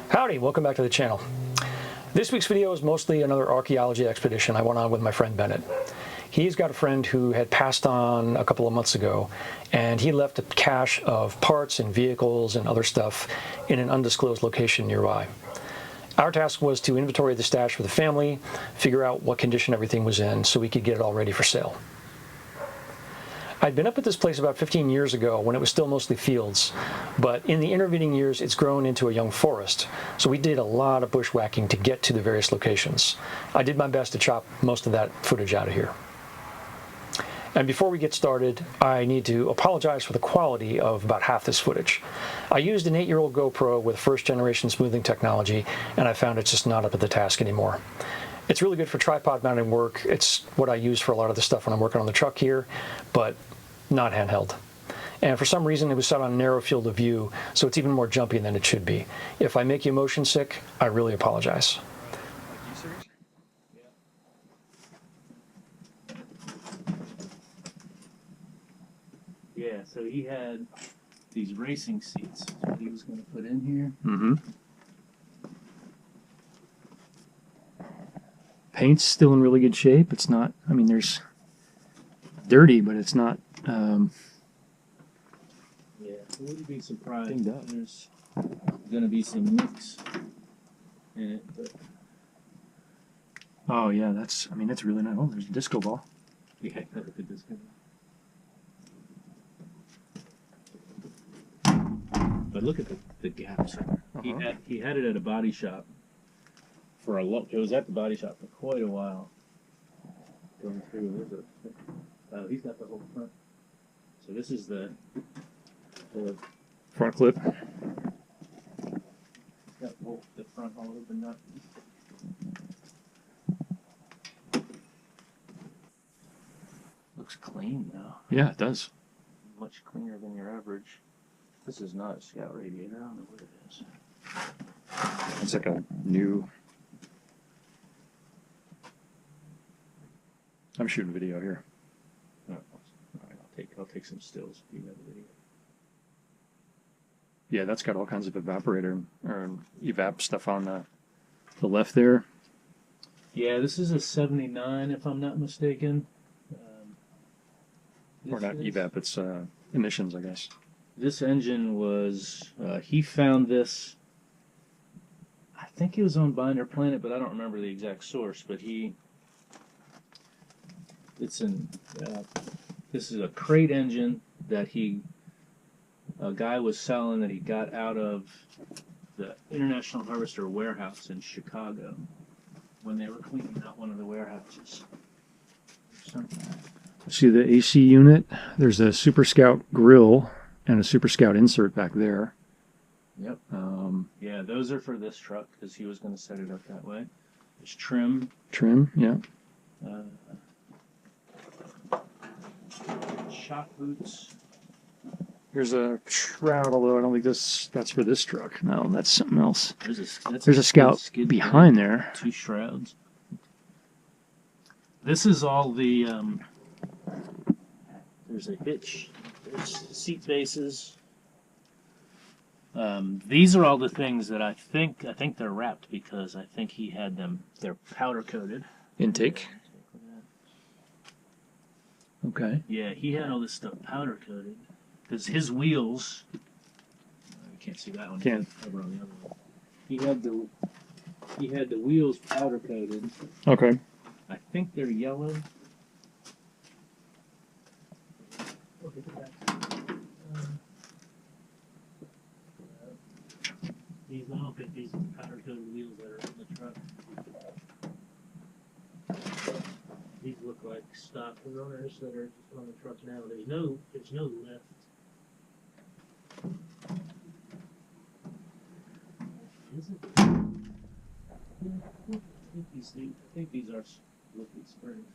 Howdy, welcome back to the channel. This week's video is mostly another archaeology expedition I went on with my friend Bennett. He's got a friend who had passed on a couple of months ago, and he left a cache of parts and vehicles and other stuff in an undisclosed location nearby. Our task was to inventory the stash for the family, figure out what condition everything was in so we could get it all ready for sale. I'd been up at this place about 15 years ago when it was still mostly fields, but in the intervening years it's grown into a young forest, so we did a lot of bushwhacking to get to the various locations. I did my best to chop most of that footage out of here. And before we get started, I need to apologize for the quality of about half this footage. I used an 8-year-old GoPro with first-generation smoothing technology, and I found it's just not up to the task anymore. It's really good for tripod mounted work. It's what I use for a lot of the stuff when I'm working on the truck here, but not handheld. And for some reason it was set on a narrow field of view, so it's even more jumpy than it should be. If I make you motion sick, I really apologize. Are you serious? Yeah. Yeah, so he had these racing seats that he was going to put in here. Mm-hmm. Paint's still in really good shape. It's not, I mean, there's dirty, but it's not. Yeah, so wouldn't be surprised if there's going to be some nicks in it. But Oh yeah, that's, I mean, that's really nice. Oh, there's a disco ball. yeah, look at this guy. But look at the gaps. He had it at a body shop for a long. It was at the body shop for quite a while. Going through, he's got the whole front. So this is the Front clip. he's got the front all opened up. Looks clean though. Yeah, it does. Much cleaner than your average. This is not a Scout radiator. I don't know what it is. It's like a new. I'm shooting video here. Oh, all right, I'll take some stills. You know the video. Yeah, that's got all kinds of evaporator or evap stuff on the left there. Yeah, this is a 79, if I'm not mistaken. Or not evap, it's emissions, I guess. This engine was, he found this, I think it was on Binder Planet, but I don't remember the exact source, but this is a crate engine that a guy was selling that he got out of the International Harvester warehouse in Chicago when they were cleaning out one of the warehouses. See the AC unit? There's a Super Scout grill and a Super Scout insert back there. Yep. Yeah, those are for this truck because he was going to set it up that way. There's trim. Trim, yeah. Shock boots. Here's a shroud, although I don't think that's for this truck. No, that's something else. There's a Scout behind there. 2 shrouds. This is all the, there's a hitch, there's seat bases. These are all the things that I think they're wrapped because I think he had them, they're powder coated. Intake. Okay. Yeah, he had all this stuff powder coated because his wheels. You can't see that one. Can't. Over on the other one. He had the wheels powder coated. Okay. I think they're yellow. Look at that. I don't think these powder coated wheels that are in the truck. These look like stock runners that are just on the truck now. There's no lift. Is it? I think these are liquid springs.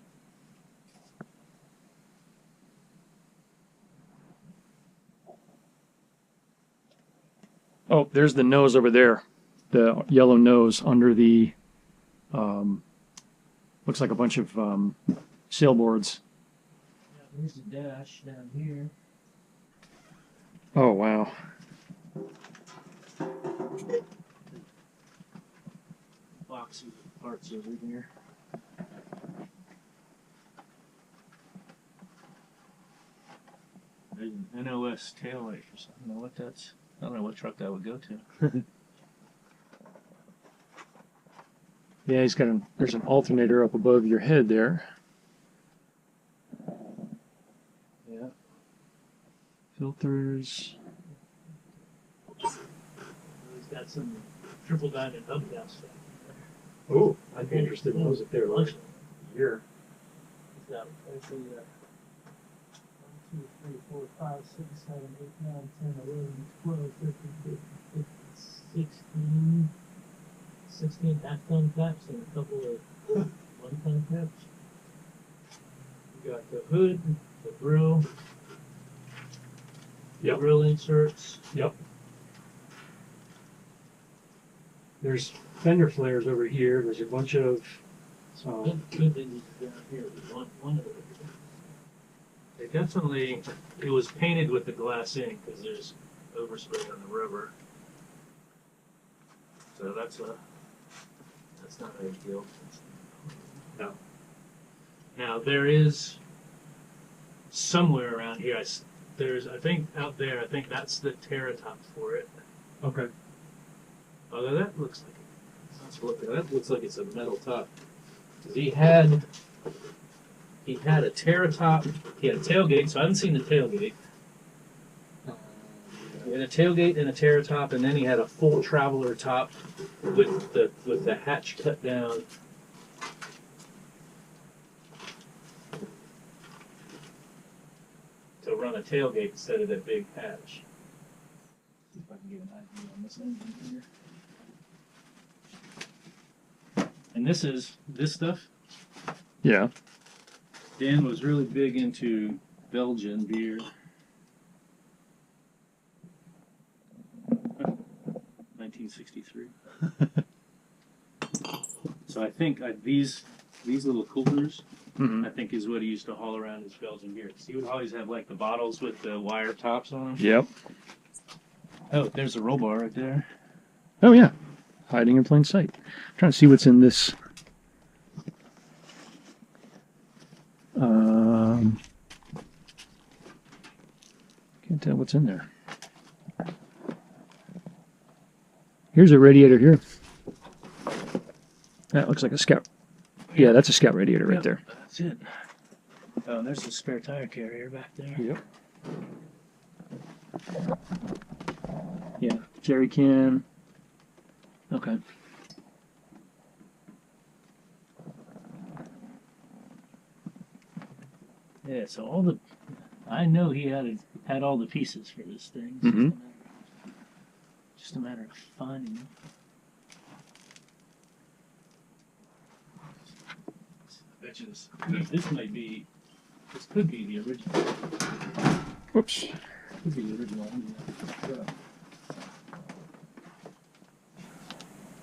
Oh, there's the nose over there. The yellow nose under the, looks like a bunch of sailboards. Yeah, there's the dash down here. Oh, wow. boxes of parts over here. There's an NOS taillight or something. I don't know what that's. I don't know what truck that would go to. Yeah, he's got there's an alternator up above your head there. Yeah. Filters. He's got some triple diamond hub gas stuff. Oh, I'd be interested in those if they're like a year. He's got, let's see, 1, 2, 3, 4, 5, 6, 7, 8, 9, 10, 11, 12, 13, 15, 16, 16 half-ton caps and a couple of one-ton caps. You got the hood, the grill, Yep. grill inserts. Yep. There's fender flares over here. There's a bunch of. Good thing down here. One of them. They definitely, it was painted with the glass ink because there's overspray on the rubber. So that's not ideal. No. Now there is somewhere around here. I think out there. I think that's the Terratop for it. Okay. Although that looks like it's a metal top. 'Cause he had a Terratop. He had a tailgate. So I haven't seen the tailgate. He had a tailgate and a Terratop, and then he had a full Traveller top with the hatch cut down. To run a tailgate instead of that big hatch. See if I can get an idea on this engine here. And this stuff. Yeah. Dan was really big into Belgian beer. 1963. So I think these little coolers, Mm-hmm. I think is what he used to haul around his Belgian beer. He would always have like the bottles with the wire tops on them. Yep. Oh, there's a roll bar right there. Oh yeah. Hiding in plain sight. I'm trying to see what's in this. Can't tell what's in there. Here's a radiator here. That looks like a Scout. Yeah, that's a Scout radiator right there. That's it. Oh, and there's a spare tire carrier back there. Yep. Yeah, jerry can. Okay. Yeah, so I know he had all the pieces for this thing. Mm-hmm. Just a matter of finding them. I bet you this could be the original. Whoops. Could be the original.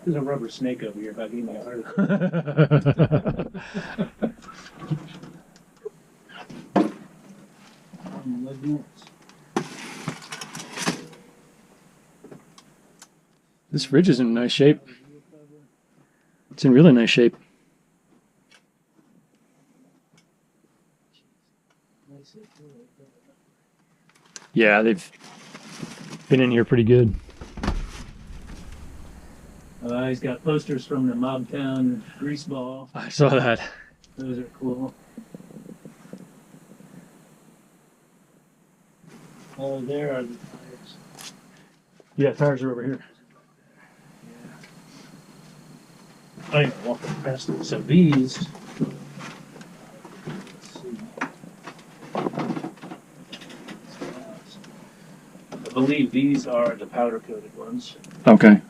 There's a rubber snake over here about getting my heart. This fridge is in nice shape. It's in really nice shape. Yeah, they've been in here pretty good. He's got posters from the Mobtown Greaseball. I saw that. Those are cool. Oh, there are the tires. Yeah, tires are over here. I ain't walking past them. So these. Let's see. I believe these are the powder coated ones. Okay.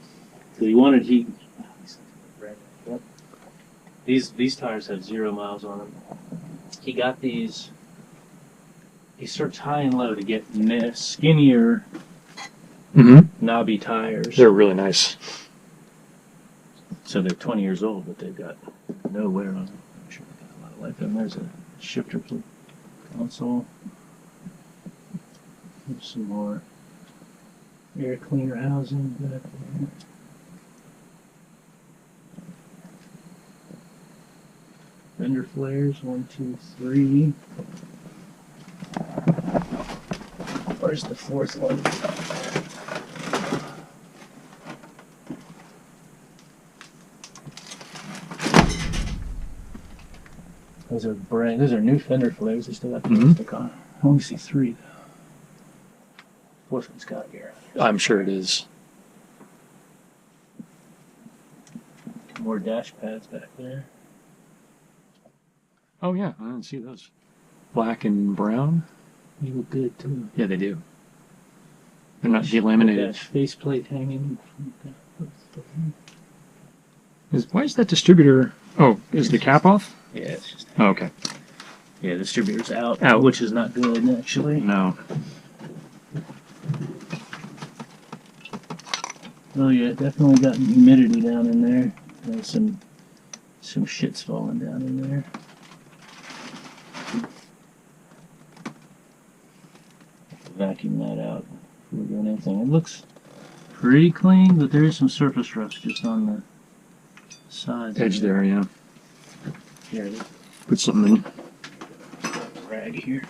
So he wanted heat. Yep. These tires have 0 miles on them. He got these. He searched high and low to get skinnier, knobby tires. They're really nice. So they're 20 years old, but they've got no wear on them. I'm sure they've got a lot of life. And there's a shifter console. There's some more air cleaner housing back there. fender flares. 1, 2, 3. Where's the fourth one? Those are new fender flares. They still got plastic on. I only see 3 though. Fourth one's got here. I'm sure it is. More dash pads back there. Oh yeah, I didn't see those. Black and brown. They look good too. Yeah, they do. They're not delaminated. Dash faceplate hanging. Why is that distributor? Oh, is the cap off? Yeah, it's just. Oh, okay. Yeah, the distributor's out, Out. which is not good actually. No. Oh yeah, definitely got humidity down in there. There's some shit's falling down in there. Vacuum that out before doing anything. It looks pretty clean, but there is some surface rust just on the sides. Edge there, yeah. Here it is. Put something in. Rag here.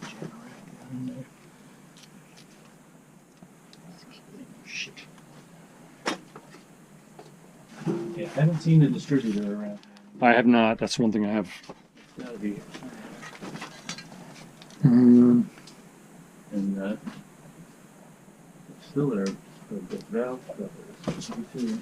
Rag down in there. Shit. Yeah, I haven't seen the distributor around. I have not. That's one thing I have. It's gotta be. Um, And still there, the valve cover. Too.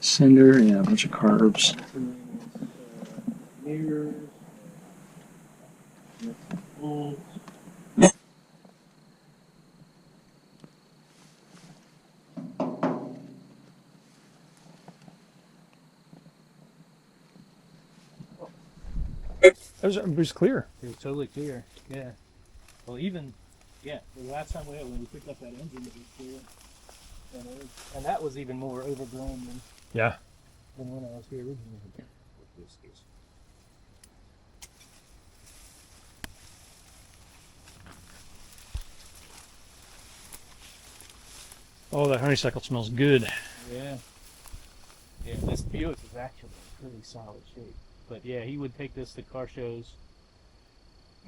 Sender, yeah, a bunch of carbs. Mirrors. Bolts. It was clear. It was totally clear. Yeah. Well, the last time when we picked up that engine, it was clear. And that was even more overgrown Yeah. than when I was here originally. Oh, that honeysuckle smells good. Yeah. Yeah, this Buick is actually in really solid shape. But yeah, he would take this to car shows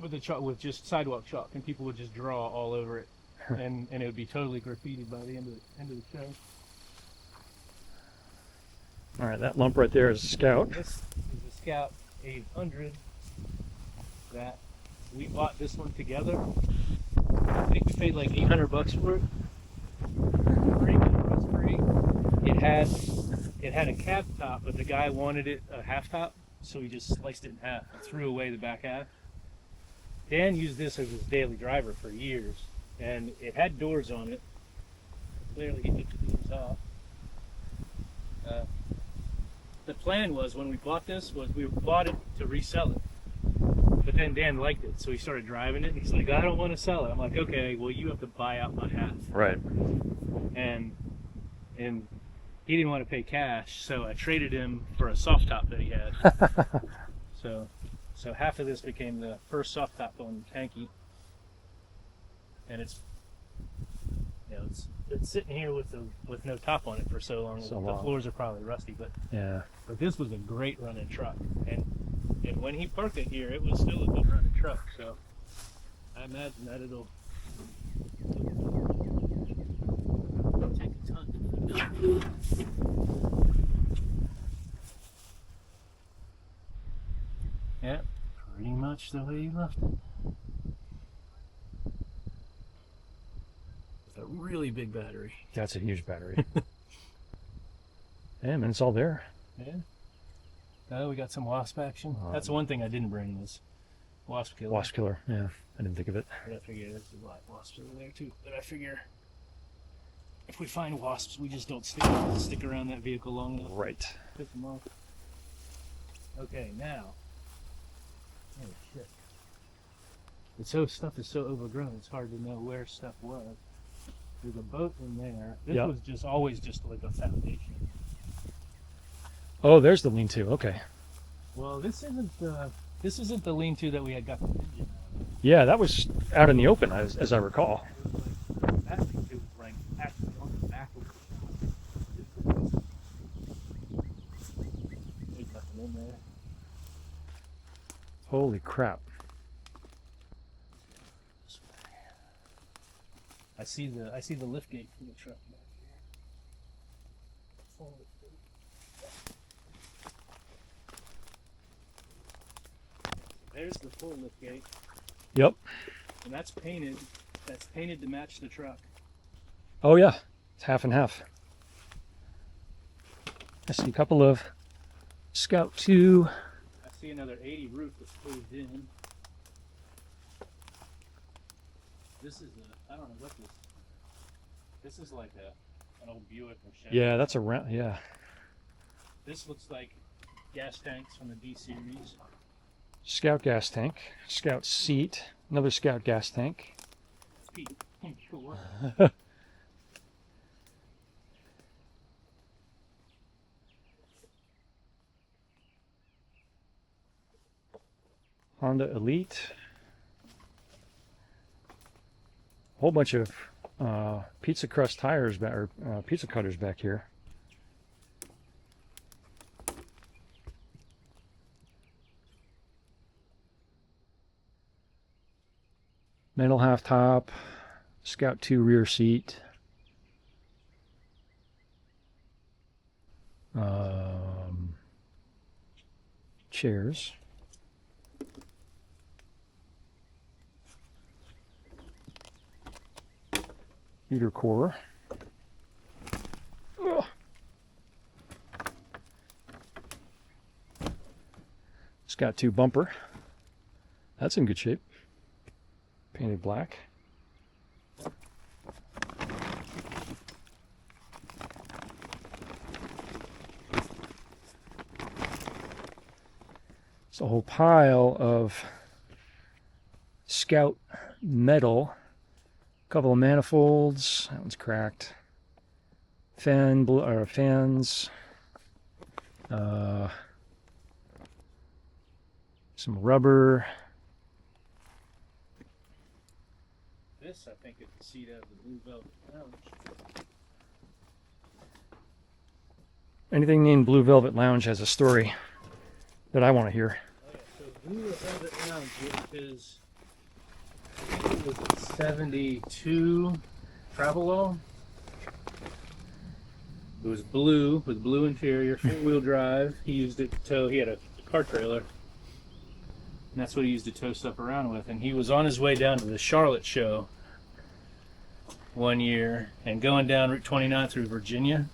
with with just sidewalk chalk, and people would just draw all over it, and it would be totally graffitied by the end of the show. All right, that lump right there is a Scout. This is a Scout 800 that we bought this one together. I think we paid like $800 for it. Pretty good rust free. It had a cab top, but the guy wanted it a half top, so he just sliced it in half and threw away the back half. Dan used this as his daily driver for years, and it had doors on it. Clearly, he took the doors off. The plan was, when we bought this, we bought it to resell it. But then Dan liked it, so he started driving it. He's like, I don't want to sell it. I'm like, okay, well, you have to buy out my half. Right. And he didn't want to pay cash, so I traded him for a soft top that he had. So half of this became the first soft top on Tanky, and it's sitting here with no top on it for so long. The floors are probably rusty, but this was a great running truck, and when he parked it here, it was still a good running truck. So I imagine that it'll take a ton. Yeah, pretty much the way you left it. With a really big battery. That's a huge battery. Yeah, man, it's all there. Yeah. Oh, we got some wasp action. That's the one thing I didn't bring was wasp killer. Wasp killer, yeah. I didn't think of it. But I figure there's a lot of wasps over there too. But I figure if we find wasps, we just don't stick around that vehicle long enough. Right. Pick them off. Okay, now. Oh shit. Stuff is so overgrown, it's hard to know where stuff was. There's a boat in there. This was always just like a foundation. Oh, there's the lean-to. Okay. Well, this isn't the lean-to that we had got the engine out of. Yeah, that was out in the open, as I recall. That lean-to was right Holy crap. I see the lift gate for the truck. There's the full lift gate. Yep. And that's painted. That's painted to match the truck. Oh yeah, it's half and half. I see a couple of Scout 2. I see another 80 roof that's closed in. This is I don't know what this is like an old Buick or Chevy. Yeah, that's a round. Yeah. This looks like gas tanks from the D series. Scout gas tank, Scout seat, another Scout gas tank. Honda Elite. A whole bunch of pizza crust tires back, or pizza cutters back here. Metal half top, Scout 2 rear seat. Chairs. Heater core. Ugh. Scout 2 bumper. That's in good shape. Painted black. It's a whole pile of Scout metal. A couple of manifolds. That one's cracked. Fans. Some rubber. This, I think, is the seat out of the Blue Velvet Lounge. Anything named Blue Velvet Lounge has a story that I want to hear. Oh, yeah. So Blue Velvet Lounge, which is, I think it was a 72 Travelall. It was blue, with blue interior, four-wheel drive. He used it to tow, he had a car trailer. And that's what he used to tow stuff around with. And he was on his way down to the Charlotte show one year and going down Route 29 through Virginia.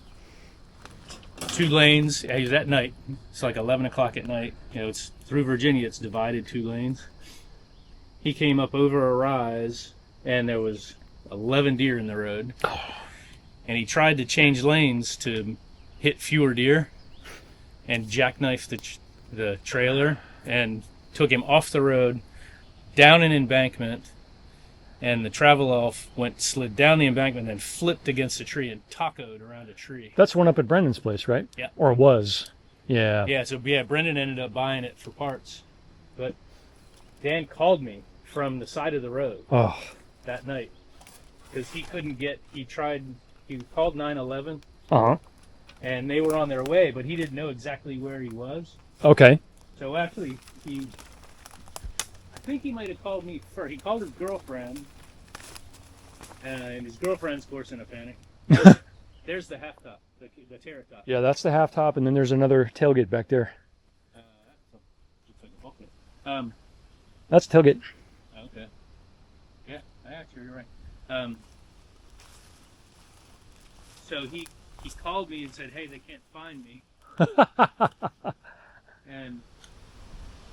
2 lanes. He was at night. It's like 11 o'clock at night. You know, it's through Virginia. It's divided 2 lanes. He came up over a rise and there was 11 deer in the road. And he tried to change lanes to hit fewer deer and jackknifed the trailer and took him off the road, down an embankment, and the Travelall slid down the embankment and flipped against a tree and tacoed around a tree. That's one up at Brendan's place, right? Yeah. Or was. Yeah. Yeah, so yeah, Brendan ended up buying it for parts. But Dan called me from the side of the road that night because he couldn't get, he called 911 and they were on their way, but he didn't know exactly where he was. Okay. So actually, I think he might have called me first. He called his girlfriend, and his girlfriend's, of course, in a panic. There's the half top, the terra top. Yeah, that's the half top, and then there's another tailgate back there. Looks like a bulkhead. That's tailgate. Okay. Yeah, actually, you're right. So he called me and said, "Hey, they can't find me."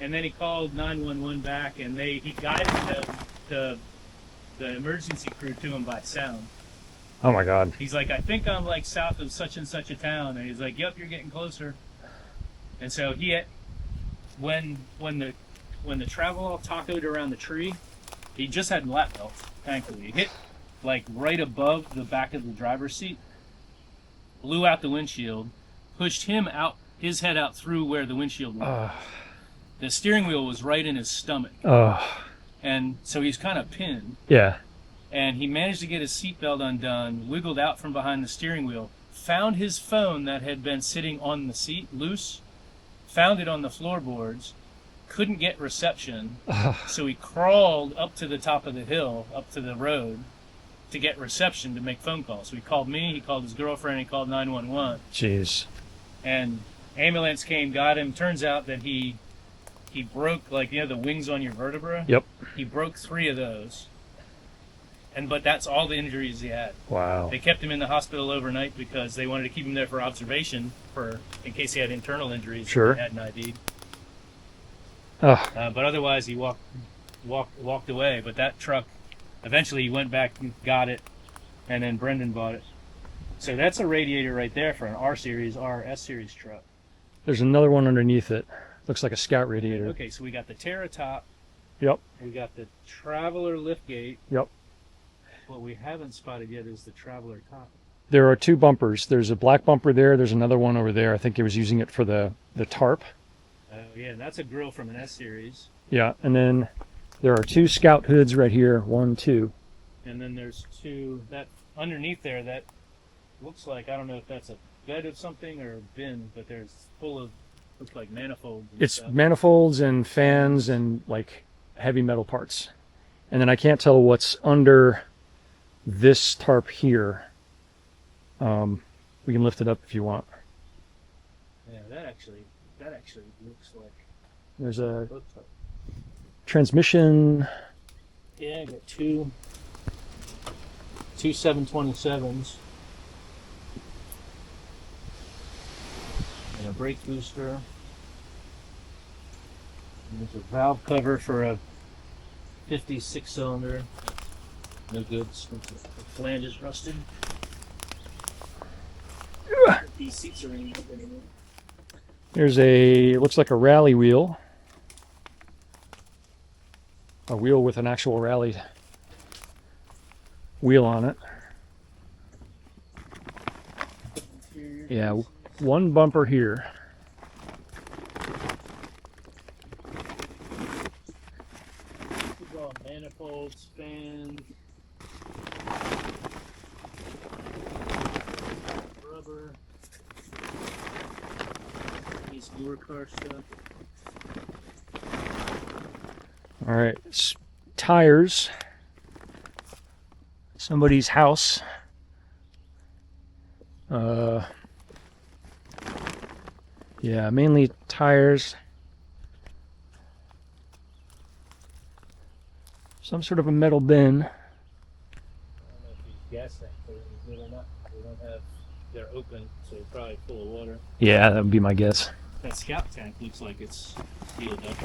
And then he called 911 back, and he guided the emergency crew to him by sound. Oh my God. He's like, "I think I'm like south of such and such a town," and he's like, "Yep, you're getting closer." And so when the Travelall tacoed around the tree, he just had lap belts. Thankfully, he hit like right above the back of the driver's seat, blew out the windshield, pushed his head out through where the windshield was. The steering wheel was right in his stomach. And so he's kind of pinned. Yeah. And he managed to get his seatbelt undone, wiggled out from behind the steering wheel, found his phone that had been sitting on the seat loose, found it on the floorboards, couldn't get reception, so he crawled up to the top of the hill, up to the road, to get reception to make phone calls. So he called me, he called his girlfriend, he called 911. Jeez. And ambulance came, got him. Turns out that he broke, like, you know, the wings on your vertebra? Yep. He broke 3 of those. But that's all the injuries he had. Wow. They kept him in the hospital overnight because they wanted to keep him there for observation in case he had internal injuries. Sure. He hadn't ID'd. Oh. But otherwise, he walked away. But that truck, eventually he went back and got it, and then Brendan bought it. So that's a radiator right there for an S series truck. There's another one underneath it. Looks like a Scout radiator. Okay, so we got the Terra top. Yep. We got the Traveller liftgate. Yep. What we haven't spotted yet is the Traveller top. There are 2 bumpers. There's a black bumper there. There's another one over there. I think he was using it for the tarp. Oh, yeah, and that's a grill from an S series. Yeah, and then there are 2 Scout hoods right here. 1, 2. And then there's 2 that underneath there that looks like, I don't know if that's a bed of something or a bin, but there's full of, looks like manifolds. It's stuff. manifolds and fans and like heavy metal parts. And then I can't tell what's under this tarp here. We can lift it up if you want. Yeah, that actually looks like. There's a transmission. Yeah, I got two 727s. And a brake booster. And there's a valve cover for a 56 cylinder. No good. The flange is rusted. These seats are in anymore. There's looks like a rally wheel. A wheel with an actual rally wheel on it. Yeah, 1 bumper here. Manifolds, fans, rubber, these newer car stuff. All right, tires. Somebody's house. Yeah, mainly tires. Some sort of a metal bin. I don't know if these gas tanks are any good or not. They're open, so they're probably full of water. Yeah, that would be my guess. That Scout tank looks like it's sealed up.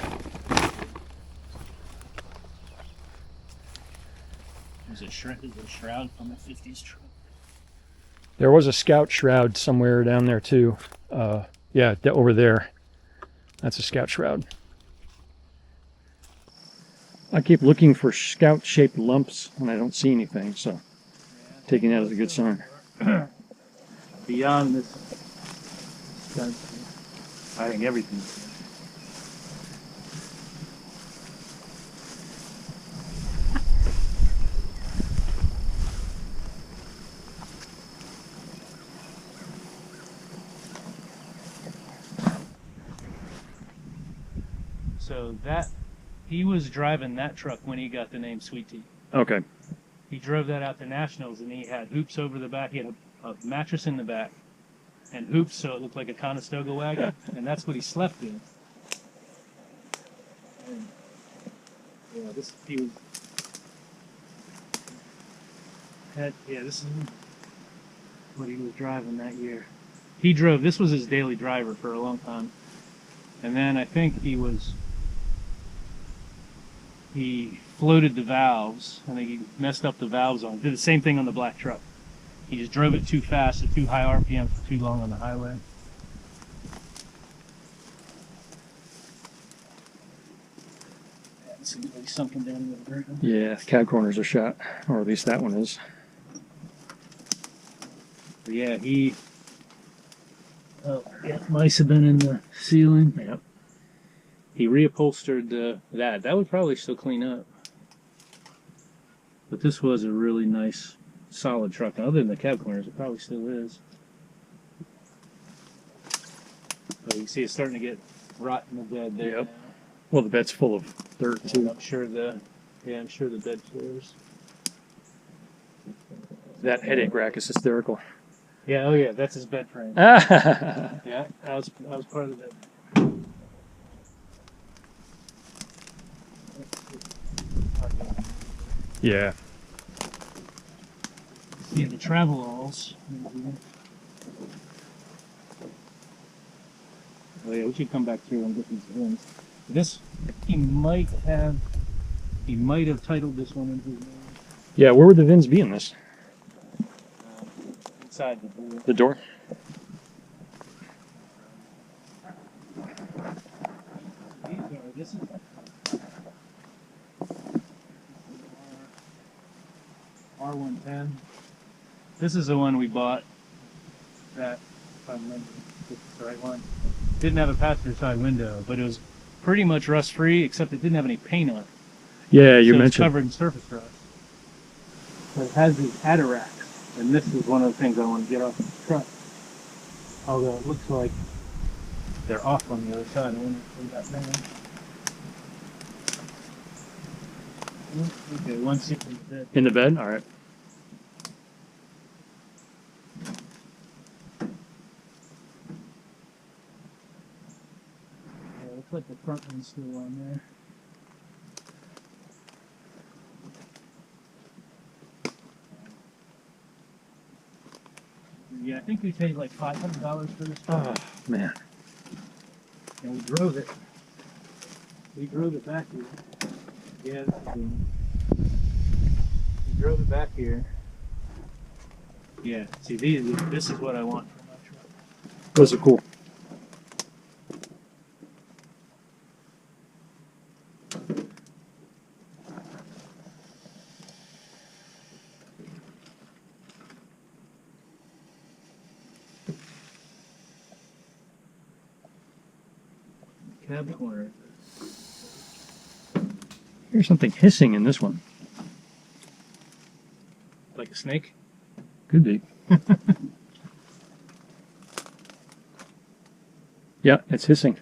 There's a shroud from a 50s truck. There was a Scout shroud somewhere down there too. Yeah, over there. That's a Scout shroud. I keep looking for Scout-shaped lumps and I don't see anything, so taking that as a good sign. Beyond this, I think everything's good. So he was driving that truck when he got the name Sweet Tea. Okay. He drove that out to Nationals and he had hoops over the back. He had a mattress in the back and hoops so it looked like a Conestoga wagon, and that's what he slept in. And, yeah, this is what he was driving that year. This was his daily driver for a long time. And then I think he floated the valves. I think he messed up the valves on. Did the same thing on the black truck. He just drove it too fast at too high RPM for too long on the highway. It seems like sunken down in the ground. Yeah, cab corners are shot, or at least that one is. But yeah, mice have been in the ceiling. Yep. He reupholstered that. That would probably still clean up. But this was a really nice, solid truck. Other than the cab corners, it probably still is. But you can see it's starting to get rot in the bed there. Yep. Now. Well, the bed's full of dirt too. I'm sure the bed floors. That headache rack is hysterical. Yeah, oh yeah, that's his bed frame. Yeah. Yeah, I was part of the bed. Yeah. See the Travellalls. Oh yeah, we should come back through and get these things. This he might have titled this one in his name. Yeah, where would the VINs be in this? Inside the door. The door? This is R110. This is the one we bought. That, if I remember, this is the right one. Didn't have a passenger side window, but it was pretty much rust free, except it didn't have any paint on it. Yeah, you So it's mentioned. covered in surface rust. But it has these attiracks, and this is one of the things I want to get off the truck. Although it looks like they're off on the other side. I wonder if they got that. Okay, 160 in the bed. In the bed? All right. Yeah, looks like the front one's still on there. Yeah, I think we paid like $500 for this car. Oh, man. And we drove it. We drove it back here. Yeah, this is the one. We drove it back here. Yeah, see, this is what I want for my truck. Those are cool. Cab corner. There's something hissing in this one. Like a snake? Could be. Yeah, it's hissing.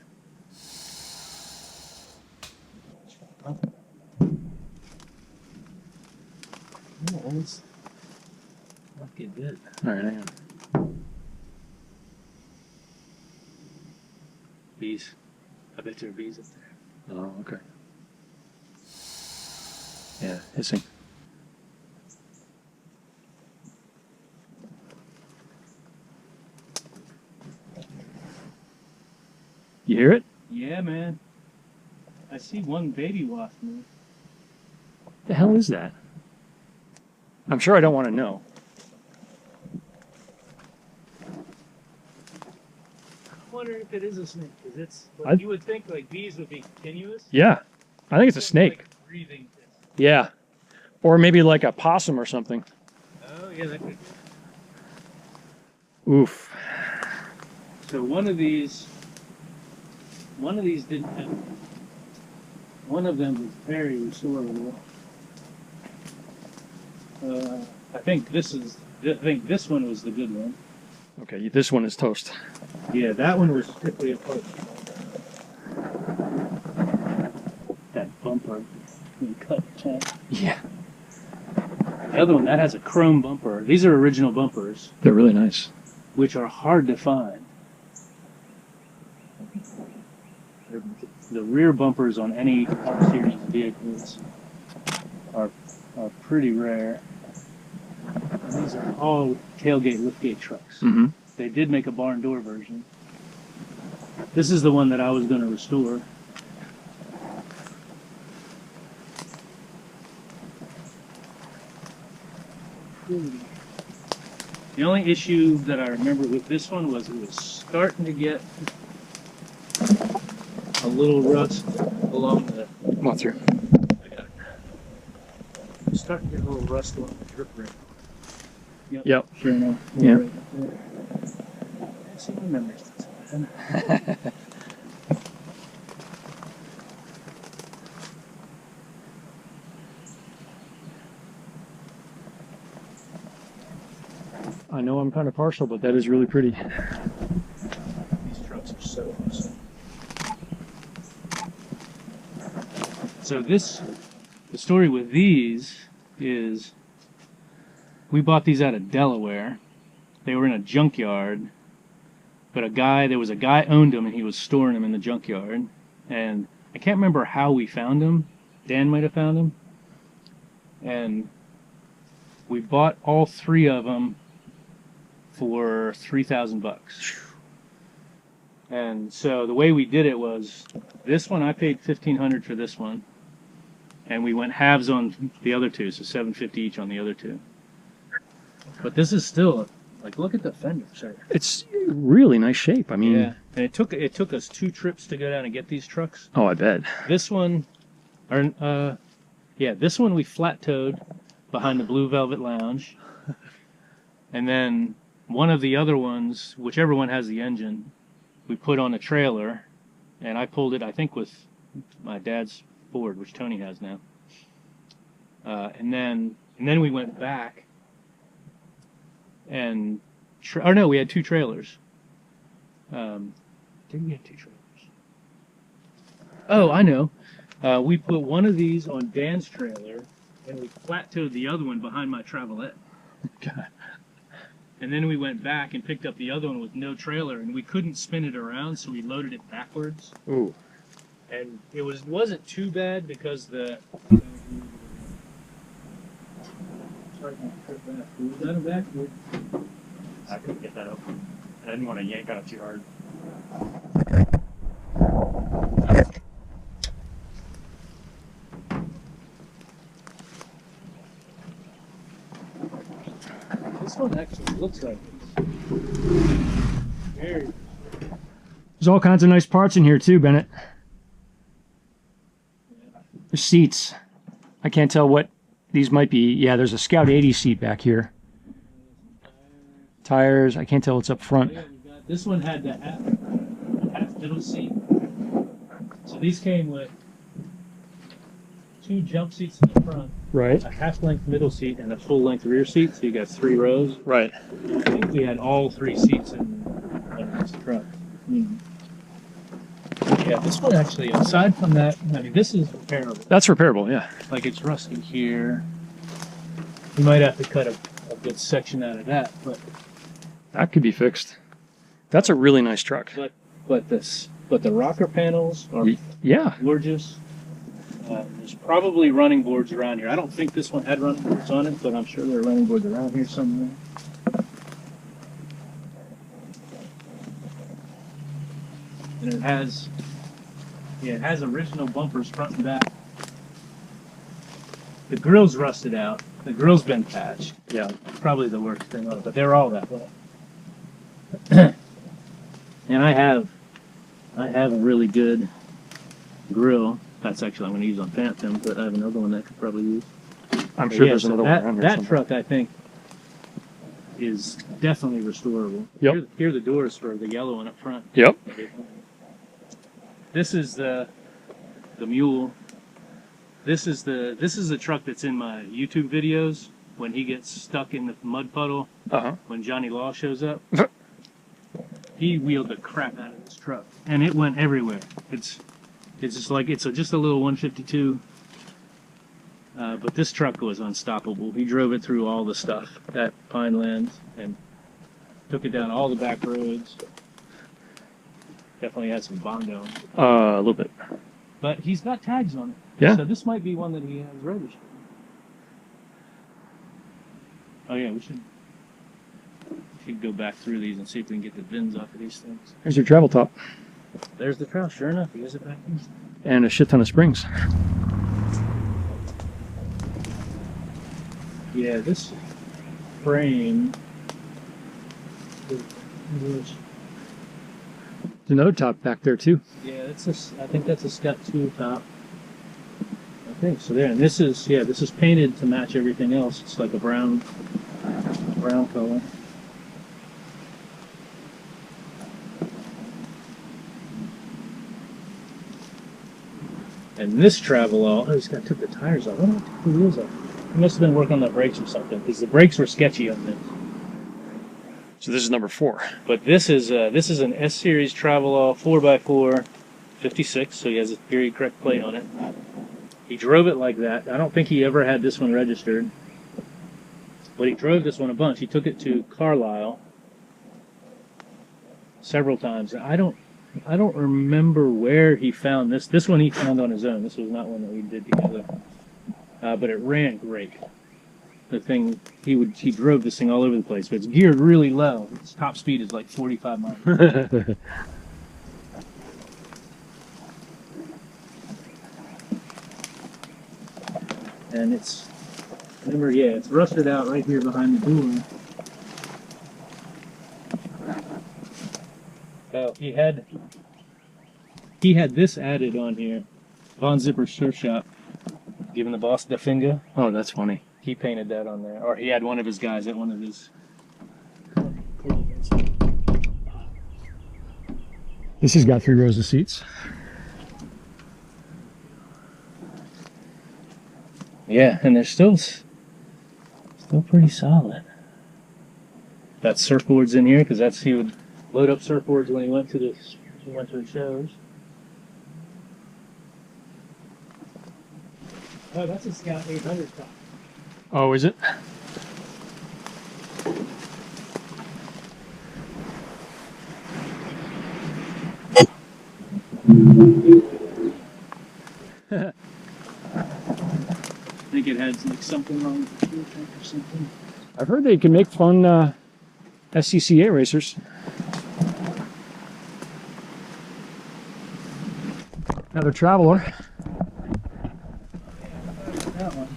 Oh, it's not get good. All right, hang on. Bees. I bet there are bees up there. Oh, okay. Yeah, hissing. You hear it? Yeah, man. I see one baby wasp move. What the hell is that? I'm sure I don't want to know. I wonder if it is a snake, because it's. I- Like, you would think like bees would be continuous. Yeah, I think it's a snake. Like breathing. Yeah. Or maybe like a possum or something. Oh yeah, that could. Oof. So one of these didn't have. One of them was very restorable. I think this one was the good one. Okay, this one is toast. Yeah, that one was strictly a post. That bumper, you cut it. Yeah. The other one that has a chrome bumper. These are original bumpers, They're really nice. which are hard to find. The rear bumpers on any R series vehicles are pretty rare. And these are all tailgate liftgate trucks. Mm-hmm. They did make a barn door version. This is the one that I was going to restore. The only issue that I remember with this one was it was starting to get a little rust along the. Come on through. I got it. It's starting to get a little rust along the drip ring. Yep. Sure enough. Yeah. Right up there. I see my memories. I know I'm kind of partial, but that is really pretty. These trucks are so awesome. So the story with these is we bought these out of Delaware. They were in a junkyard, but there was a guy owned them and he was storing them in the junkyard. And I can't remember how we found them. Dan might have found them. And we bought all 3 of them for $3,000. And so the way we did it was, this one I paid $1,500 for this one, and we went halves on the other 2, so $750 each on the other 2. But this is still, like, look at the fenders. It's really nice shape. I mean, yeah, and it took us 2 trips to go down and get these trucks. Oh, I bet. This one, this one we flat towed behind the Blue Velvet Lounge, and then one of the other ones, whichever one has the engine, we put on a trailer, and I pulled it, I think, with my dad's Ford, which Tony has now. And then we went back, and we had 2 trailers. Did we have 2 trailers? Oh, I know. We put one of these on Dan's trailer, and we flat towed the other one behind my Travelall. God. And then we went back and picked up the other one with no trailer, and we couldn't spin it around, so we loaded it backwards. Ooh. And it wasn't too bad because the... Was that a backward? I couldn't get that open. I didn't want to yank on it too hard. This one actually looks like it's very... There's all kinds of nice parts in here too, Bennett. There's seats. I can't tell what these might be. Yeah, there's a Scout 80 seat back here. Tires. I can't tell what's up front. This one had the half middle seat. So these came with 2 jump seats in the front, Right. a half-length middle seat, and a full-length rear seat. So you got 3 rows. Right. I think we had all 3 seats in this truck. Yeah, this one actually, aside from that, I mean, this is repairable. That's repairable, yeah. Like, it's rusty here. You might have to cut a good section out of that, but That could be fixed. That's a really nice truck. but the rocker panels are Yeah. gorgeous. There's probably running boards around here. I don't think this one had running boards on it, but I'm sure there are running boards around here somewhere. And it has original bumpers front and back. The grill's rusted out. The grill's been patched. Yeah. Probably the worst thing on it, but they're all that way. And I have a really good grill. That's actually I'm going to use on Phantom, but I have another one that I could probably use. I'm sure there's another one around here That somewhere. truck, I think, is definitely restorable. Yep. Here are the doors for the yellow one up front. Yep. This is the Mule. This is the truck that's in my YouTube videos when he gets stuck in the mud puddle. When Johnny Law shows up. He wheeled the crap out of this truck, and it went everywhere. It's just like just a little 152. But this truck was unstoppable. He drove it through all the stuff at Pinelands and took it down all the back roads. Definitely had some Bondo. A little bit. But he's got tags on it. Yeah. So this might be one that he has registered. Oh yeah, we should go back through these and see if we can get the VINs off of these things. Here's your travel top. There's the trout, sure enough. He has it back in. And a shit ton of springs. Yeah, this frame is There's another top back there too. yeah, I think that's a Step 2 top. I think so. There, and this is painted to match everything else. It's like a brown color. And this Travelall, he's took the tires off. I don't know what the wheels off. He must have been working on the brakes or something, because the brakes were sketchy on this. So this is number 4. But this is an S series Travelall 4x4 56, so he has a period correct plate on it. He drove it like that. I don't think he ever had this one registered, but he drove this one a bunch. He took it to Carlisle several times. I don't remember where he found this. This one he found on his own. This was not one that we did together. But it ran great. The thing, he drove this thing all over the place, but it's geared really low. Its top speed is like 45 miles. And it's, remember, yeah, it's rusted out right here behind the door. Oh, he had this added on here. Von Zipper's surf shop, giving the boss the finger. Oh, that's funny. He painted that on there, or he had one of his guys at one of his. This has got 3 rows of seats. Yeah, and they're still pretty solid. Got surfboards in here because he would load up surfboards when he went to the shows. Oh, that's a Scout 800 truck. Oh, is it? I think it had like something wrong with the fuel tank or something. I've heard they can make fun SCCA racers. Another Traveller. That one.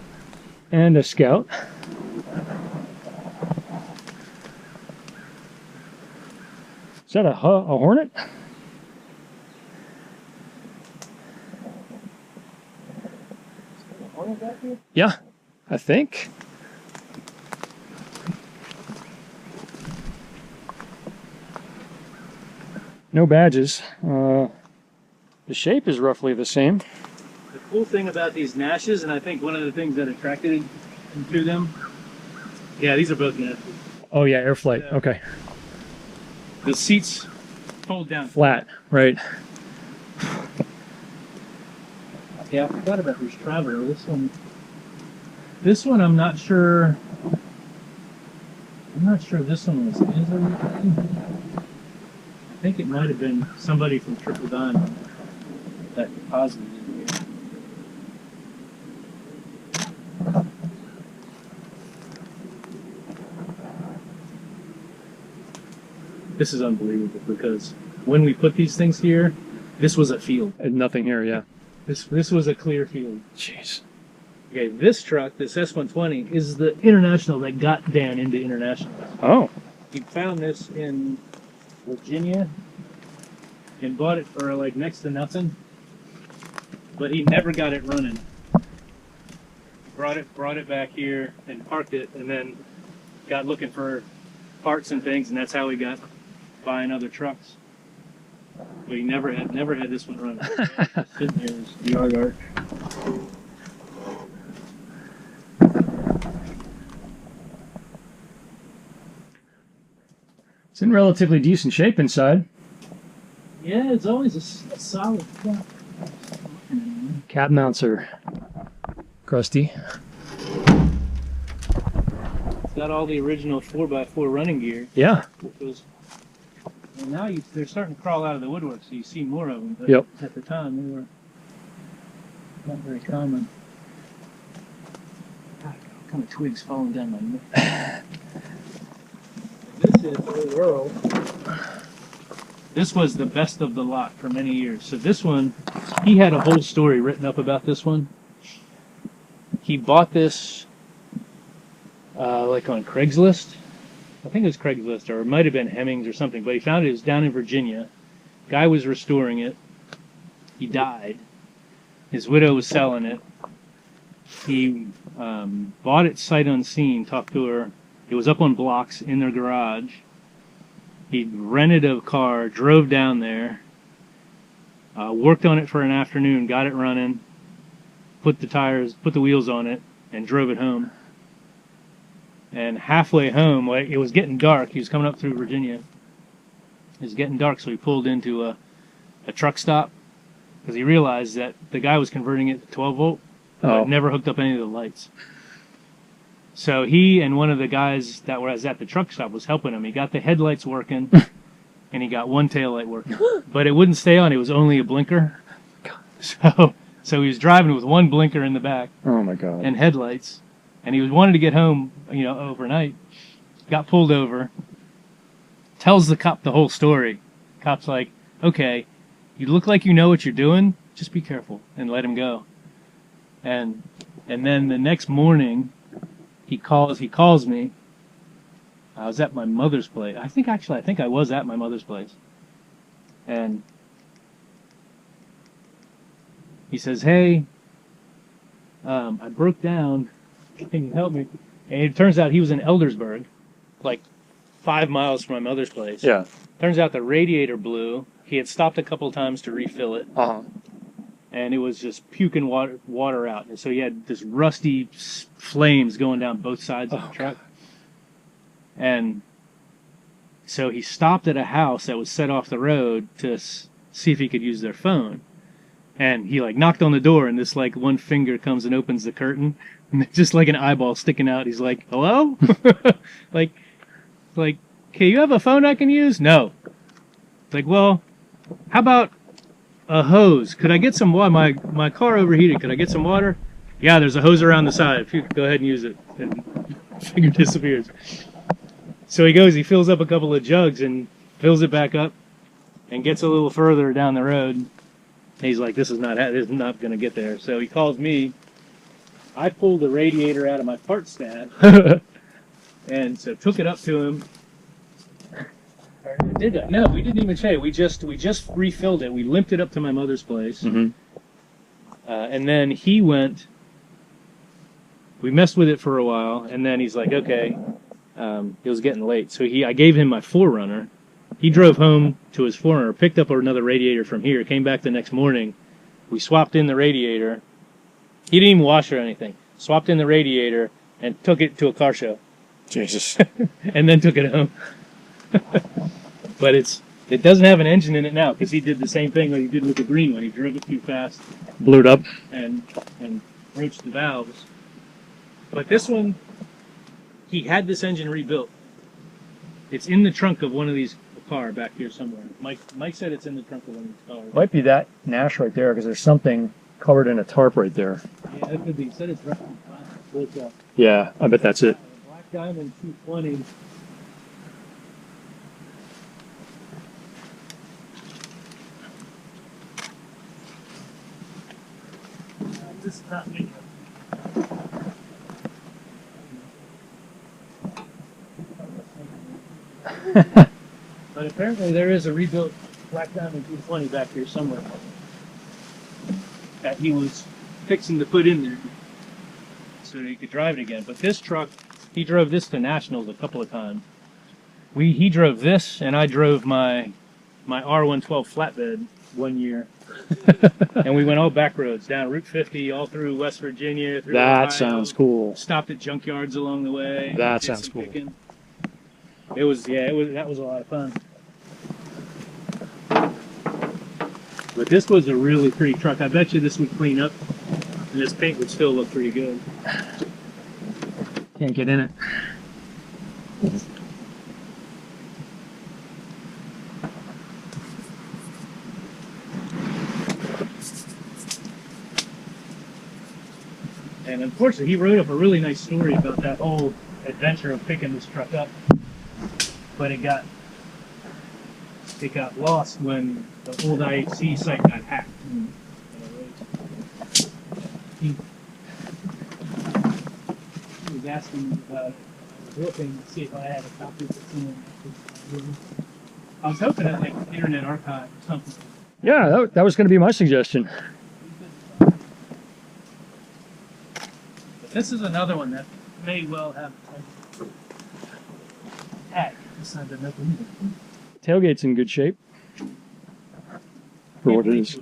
And a Scout. Is that a Hornet? Yeah, I think. No badges. The shape is roughly the same. The cool thing about these Nashes, and I think one of the things that attracted him to them, yeah, these are both Nashes. Oh yeah, Airflight. Yeah. Okay. The seats fold down Flat, right? Yeah, I forgot about this Traveller. This one, I'm not sure. I'm not sure this one was his or anything. I think it might have been somebody from Triple Diamond that deposited it here. This is unbelievable because when we put these things here, this was a field. And nothing here, yeah. This was a clear field. Jeez. Okay, this truck, this S120, is the International that got Dan into International. Oh. He found this in Virginia and bought it for like next to nothing, but he never got it running. Brought it back here and parked it, and then got looking for parts and things, and that's how he got buying other trucks. But he never had this one running. Just sitting here as yard art. It's in relatively decent shape inside. Yeah, it's always a solid truck. Cab mounts are crusty. It's got all the original 4x4 running gear. Yeah. Which was, and now they're starting to crawl out of the woodwork, so you see more of them. But Yep. at the time, they were not very common. God, all kind of twigs falling down my neck. This is the world. This was the best of the lot for many years. So this one, he had a whole story written up about this one. He bought this like on Craigslist. I think it was Craigslist, or it might have been Hemmings or something, but he found it was down in Virginia. Guy was restoring it. He died. His widow was selling it. He bought it sight unseen, talked to her. It was up on blocks in their garage. He rented a car, drove down there, worked on it for an afternoon, got it running, put the wheels on it, and drove it home. And halfway home, it was getting dark. He was coming up through Virginia. It was getting dark, so he pulled into a truck stop because he realized that the guy was converting it to 12 volt. but never hooked up any of the lights. So he and one of the guys that was at the truck stop was helping him. He got the headlights working, and he got one taillight working. But it wouldn't stay on. It was only a blinker. So he was driving with one blinker in the back. Oh, my God. And headlights. And he wanted to get home, you know, overnight. Got pulled over. Tells the cop the whole story. Cop's like, okay, you look like you know what you're doing. Just be careful and let him go. And then the next morning, he calls me. I was at my mother's place. I think I was at my mother's place. And he says, hey, I broke down. Can you help me? And it turns out he was in Eldersburg, like 5 miles from my mother's place. Yeah. Turns out the radiator blew. He had stopped a couple times to refill it. Uh-huh. And it was just puking water out. And so he had this rusty flames going down both sides of the truck. God. And so he stopped at a house that was set off the road to see if he could use their phone. And he like knocked on the door, and this like one finger comes and opens the curtain, and it's just like an eyeball sticking out. He's like, "Hello?" like, "Okay, you have a phone I can use?" No. Like, well, how about a hose? Could I get some water? My car overheated. Could I get some water? Yeah, there's a hose around the side. If you go ahead and use it. And finger disappears. So he goes, he fills up a couple of jugs and fills it back up and gets a little further down the road. And he's like, this is not going to get there. So he calls me. I pulled the radiator out of my part stand and so took it up to him. Did that? No, we didn't even say. We just refilled it. We limped it up to my mother's place. Mm-hmm. And then he went. We messed with it for a while, and then he's like, okay. It was getting late, so I gave him my 4Runner. He drove home to his 4Runner, picked up another radiator from here, came back the next morning. We swapped in the radiator. He didn't even wash or anything. Swapped in the radiator and took it to a car show. Jesus. And then took it home. But it doesn't have an engine in it now, because he did the same thing that he did with the green one. He drove it too fast. Blew it up. And broached the valves. But this one, he had this engine rebuilt. It's in the trunk of one of these car back here somewhere. Mike said it's in the trunk of one of these cars. Might be that Nash right there, because there's something covered in a tarp right there. Yeah, that could be. He said it's rusty plastic. Yeah, I bet that's it. Black Diamond 220. This is not me. But apparently there is a rebuilt Black Diamond 220 back here somewhere that he was fixing to put in there so that he could drive it again. But this truck, he drove this to Nationals a couple of times. He drove this, and I drove my R112 flatbed one year. And we went all back roads, down Route 50, all through West Virginia. Through That Ohio, sounds cool. Stopped at junkyards along the way. That sounds cool. Picking. That was a lot of fun. But this was a really pretty truck. I bet you this would clean up, and this paint would still look pretty good. Can't get in it. And unfortunately, he wrote up a really nice story about that whole adventure of picking this truck up. But it got lost when the old IHC site got hacked. He was asking me about it. I was looking to see if I had a copy of it. I was hoping at like Internet Archive or something. Yeah, that was going to be my suggestion. But this is another one that may well have a tag. Tailgate's in good shape for what it is.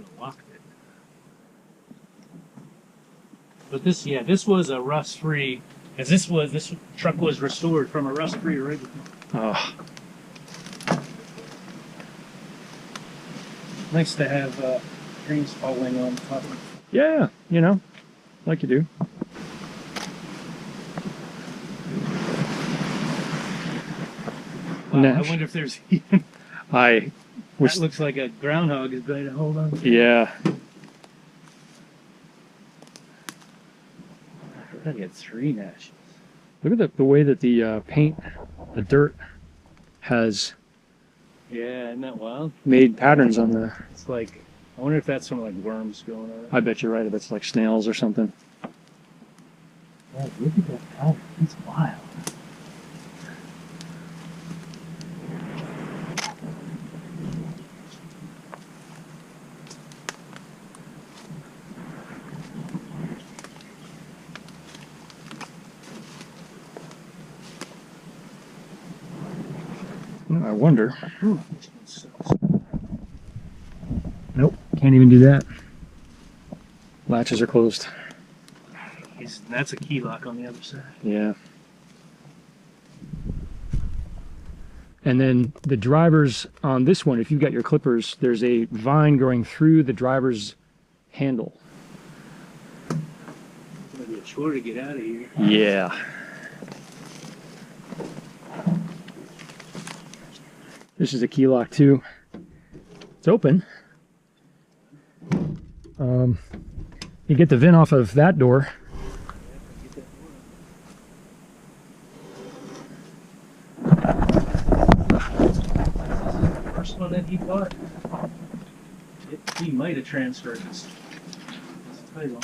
But this was a rust-free, because this truck was restored from a rust-free original. Oh. Nice to have trees falling on top of it. Yeah, you know, Like you do. Wow, Nah. I wonder if there's even... I was. That looks like a groundhog is going to hold on. Yeah. I thought he had 3 nashes. Look at the way that the paint, the dirt, has Yeah, isn't that wild? made patterns on the. It's like, I wonder if that's some like worms going on. I bet you're right. If it's like snails or something. Oh, look at that pattern. It's wild. I wonder. Nope, can't even do that. Latches are closed. That's a key lock on the other side. Yeah. And then the drivers on this one, if you've got your clippers, there's a vine growing through the driver's handle. It's gonna be a chore to get out of here. Yeah. This is a key lock too. It's open. You get the VIN off of that door. First one that he bought. He might have transferred this title.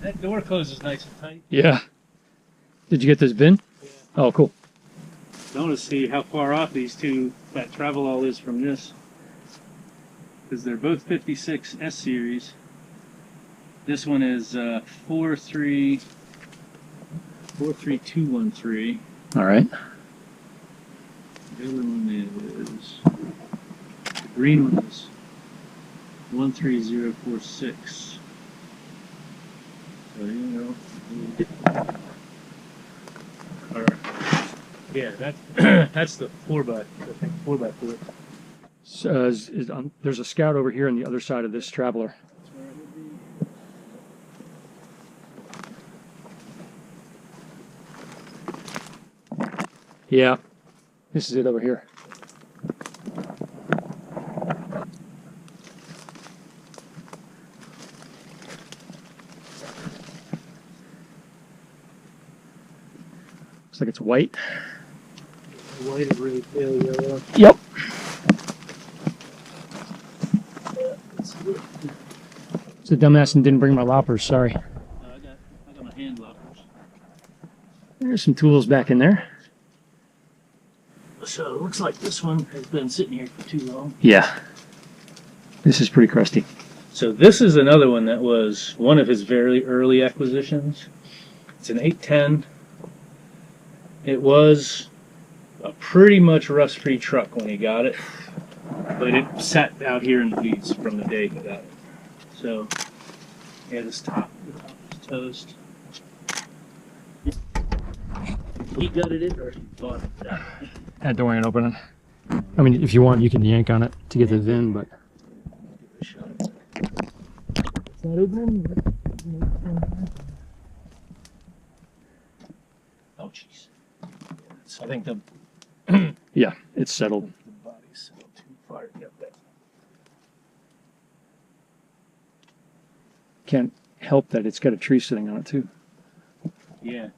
That door closes nice and tight. Yeah. Did you get this VIN? Yeah. Oh, cool. I want to see how far off these two, that Travelall is from this. Because they're both 56 S series. This one is 43213. All right. The other one is, the green one is 13046. So, you know. Or, yeah, that's the 4x4. So, there's a Scout over here on the other side of this Traveller. Yeah, this is it over here. Looks like it's white. White is really pale yellow. Yep. It's a dumbass and didn't bring my loppers, sorry. I got my hand lockers. There's some tools back in there. So it looks like this one has been sitting here for too long. Yeah. This is pretty crusty. So this is another one that was one of his very early acquisitions. It's an 810. It was a pretty much rust-free truck when he got it, but it sat out here in the weeds from the day he got it. So, yeah, the top is toast. He gutted it, or he bought it? That door ain't opening. I mean, if you want, you can yank on it to get the VIN, but... It's not opening. Oh, jeez. I think the Yeah, it's settled. body's too far to get that. Can't help that it's got a tree sitting on it, too. Yeah.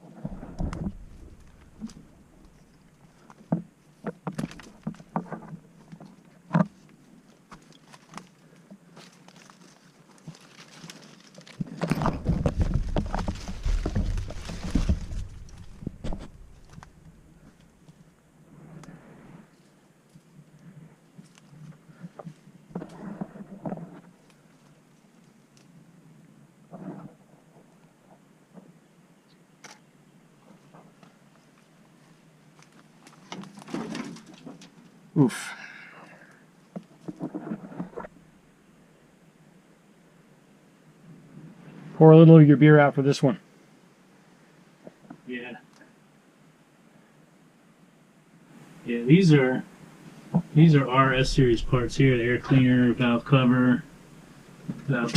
Oof. Pour a little of your beer out for this one. Yeah. Yeah, these are RS series parts here. The air cleaner, valve cover, valve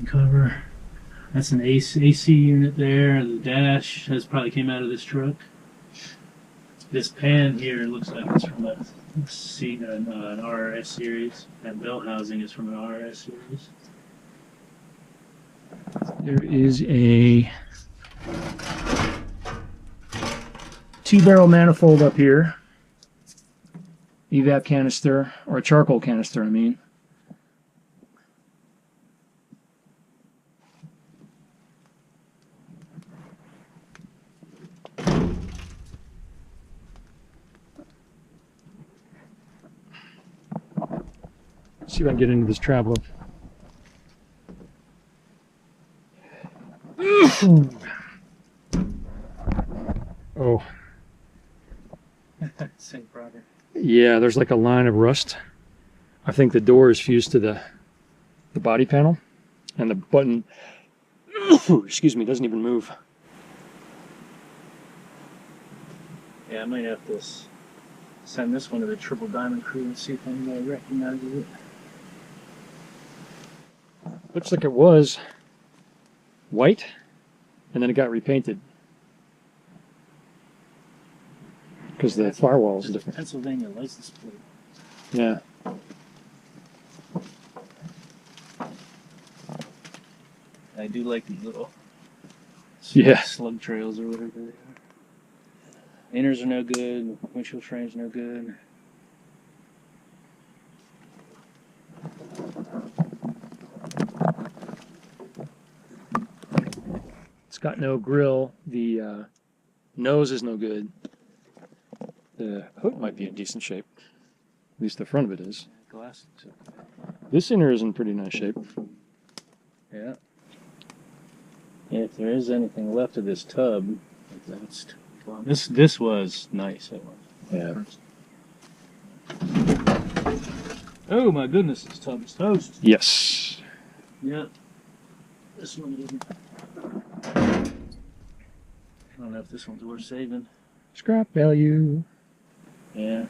cover. That's an AC unit there. The dash has probably came out of this truck. This pan here looks like it's from an RS series. That belt housing is from an RS series. There is a two-barrel manifold up here. Evap canister, or a charcoal canister, I mean. See if I can get into this Travelall. Oh. Same problem. Yeah, there's like a line of rust. I think the door is fused to the body panel, and the button, excuse me, doesn't even move. Yeah, I might have to send this one to the Triple Diamond crew and see if anybody recognizes it. Looks like it was white, and then it got repainted because the firewall is different. Pennsylvania license plate. Yeah. I do like these little Yeah. slug trails or whatever they are. Inners are no good. Windshield frame's no good. It's got no grill. The nose is no good. The hood might be in decent shape. At least the front of it is. Glass. This inner is in pretty nice shape. Yeah. If there is anything left of this tub, that's this was nice. It was. Yeah. Oh my goodness, this tub is toast. Yes. Yeah. This one isn't. I don't know if this one's worth saving. Scrap value. Yeah.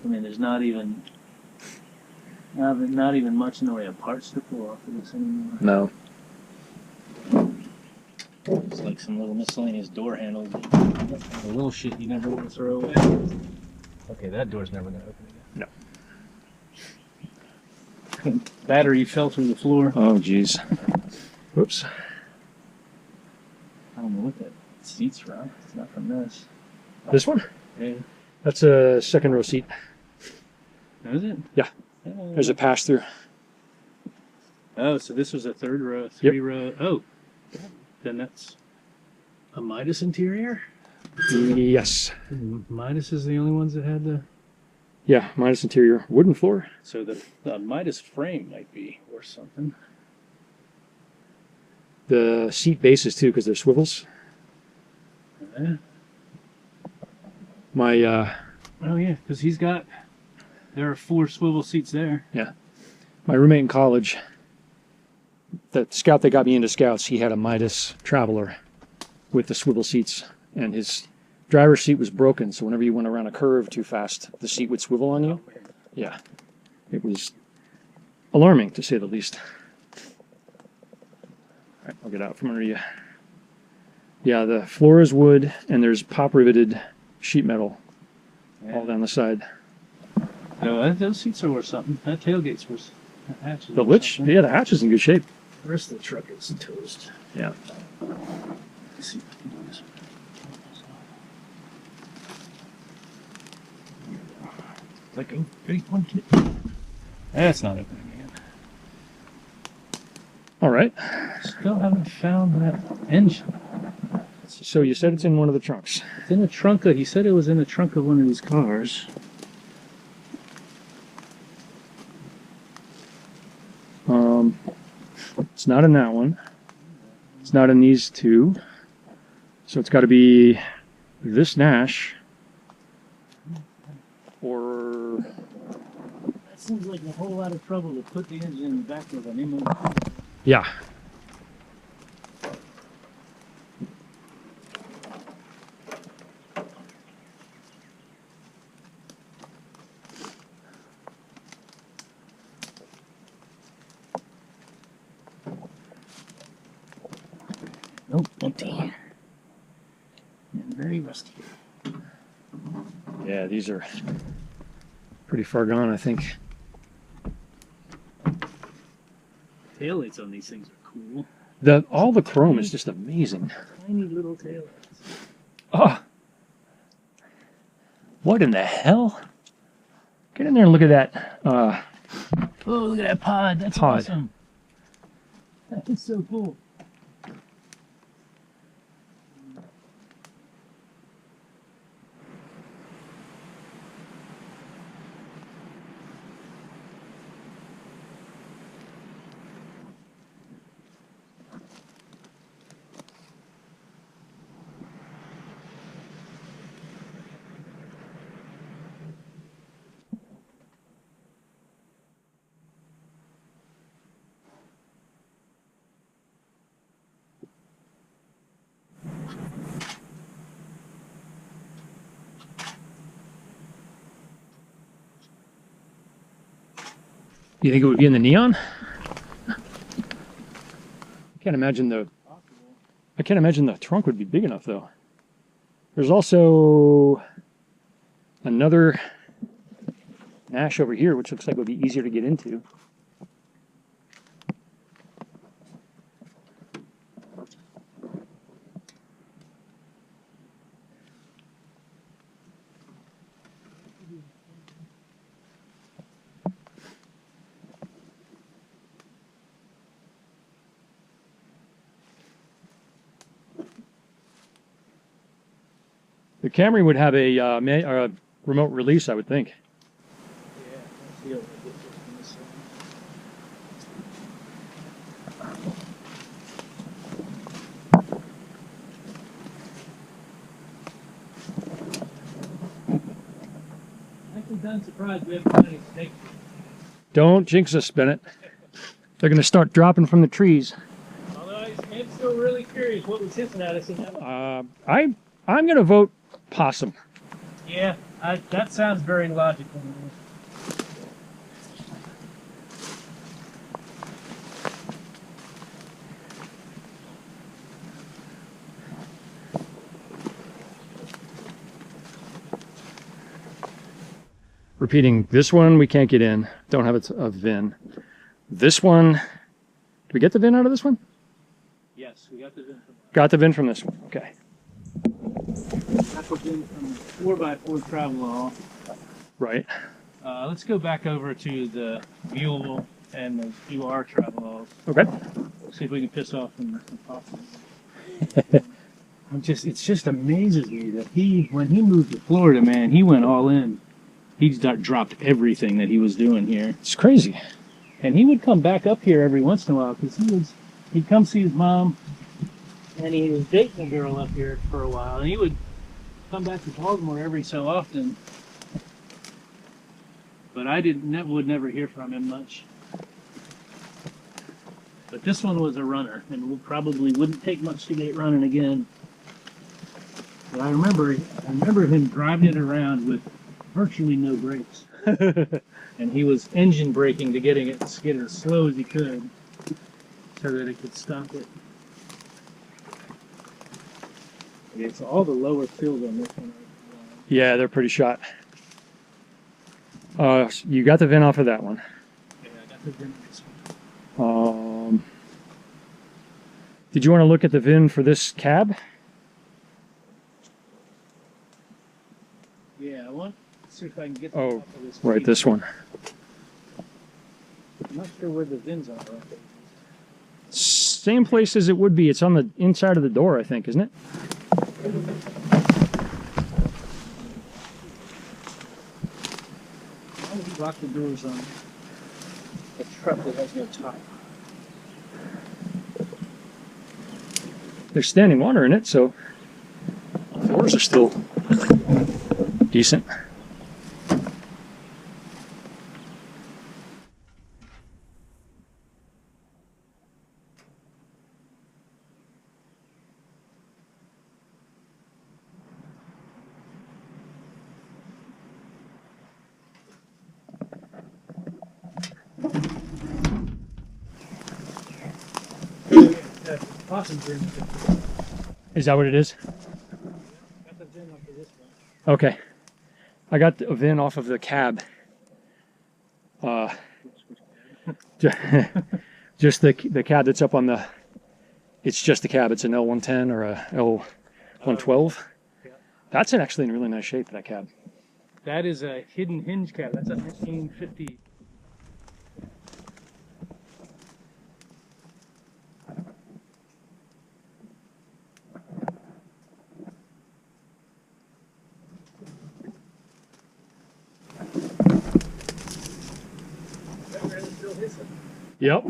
I mean, there's not even much in the way of parts to pull off of this anymore. No. It's like some little miscellaneous door handles. The little shit you never want to throw away. Okay, that door's never going to open again. No. Battery fell through the floor. Oh, jeez. Whoops. I don't know what that seat's from. It's not from this. This one? Yeah. That's a second row seat. Is it? Yeah. There's a pass-through. Oh, so this was a third row, three row. Oh, then that's a Midas interior? Yes. Midas is the only ones that had the... Yeah, Midas interior. Wooden floor. So the Midas frame might be worth something. The seat bases, too, because they're swivels. My, Oh, yeah, because he's got... There are 4 swivel seats there. Yeah. My roommate in college, the scout that got me into scouts, he had a Midas Traveller with the swivel seats, and his driver's seat was broken, so whenever you went around a curve too fast, the seat would swivel on you. Yeah. It was alarming, to say the least. All right, I'll get out from under you. Yeah, the floor is wood, and there's pop-riveted sheet metal all down the side. No, those seats are worth something. That tailgate's worth... That hatch is The worth litch, something. yeah, the hatch is in good shape. The rest of the truck is toast. Yeah. Let's see if I can do this. Like a big one kid. That's not opening again. All right. Still haven't found that engine. So you said it's in one of the trunks. It's in the trunk of... He said it was in the trunk of one of these cars. It's not in that one. It's not in these two. So it's got to be this Nash. seems like a whole lot of trouble to put the engine in the back of an M. Yeah. Nope, empty. And very rusty. Yeah, these are pretty far gone, I think. Taillights on these things are cool. All the chrome is just amazing. Tiny little taillights. Oh, what in the hell? Get in there and look at that. Oh, look at that pod. That's Pod. awesome. That is so cool. You think it would be in the neon? I can't imagine the trunk would be big enough though. There's also another Nash over here, which looks like it would be easier to get into. The Camry would have a remote release, I would think. Yeah, I'm surprised we haven't got any snakes. Don't jinx us, Bennett. They're going to start dropping from the trees. Although I'm still really curious what was hissing at us in that one. I'm going to vote possum. Yeah, that sounds very logical. Repeating, this one we can't get in. Don't have a VIN. This one, did we get the VIN out of this one? Yes, we got the VIN from that. Got the VIN from this one, okay. That's the VIN from the 4x4 Travelall. Right. Let's go back over to the Mule and the UR Travelalls. Okay. See if we can piss off some possum. It just amazes me that when he moved to Florida, man, he went all in. He dropped everything that he was doing here. It's crazy. And he would come back up here every once in a while because he'd come see his mom, and he was dating a girl up here for a while, and he would come back to Baltimore every so often. But I would never hear from him much. But this one was a runner, and probably wouldn't take much to get it running again. But I remember him driving it around with virtually no brakes. And he was engine braking to get it as slow as he could so that it could stop it. It's all the lower fills on this one. Yeah, they're pretty shot. You got the VIN off of that one. Yeah, I got the VIN on this one. Did you want to look at the VIN for this cab? Yeah, I want to see if I can get the Oh, top of this. right, this one. I'm not sure where the VINs are. Same place as it would be. It's on the inside of the door, I think, isn't it? Why would you lock the doors on a truck that has no top? There's standing water in it, so the doors are still decent. Is that what it is? Okay. I got a VIN off of the cab. Just the cab that's up on the. It's just the cab. It's an L110 or a L112. That's actually in really nice shape, that cab. That is a hidden hinge cab. That's a 1950. Yep.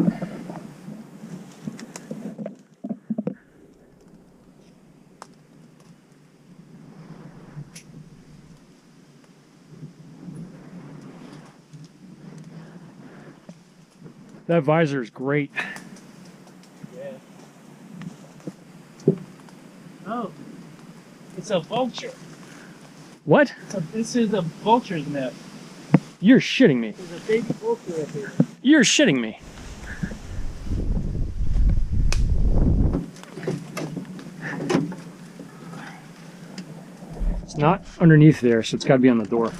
That visor is great. Yeah. Oh, it's a vulture. What? This is a vulture's nest. You're shitting me. There's a baby vulture up here. You're shitting me. It's not underneath there, so it's got to be on the door.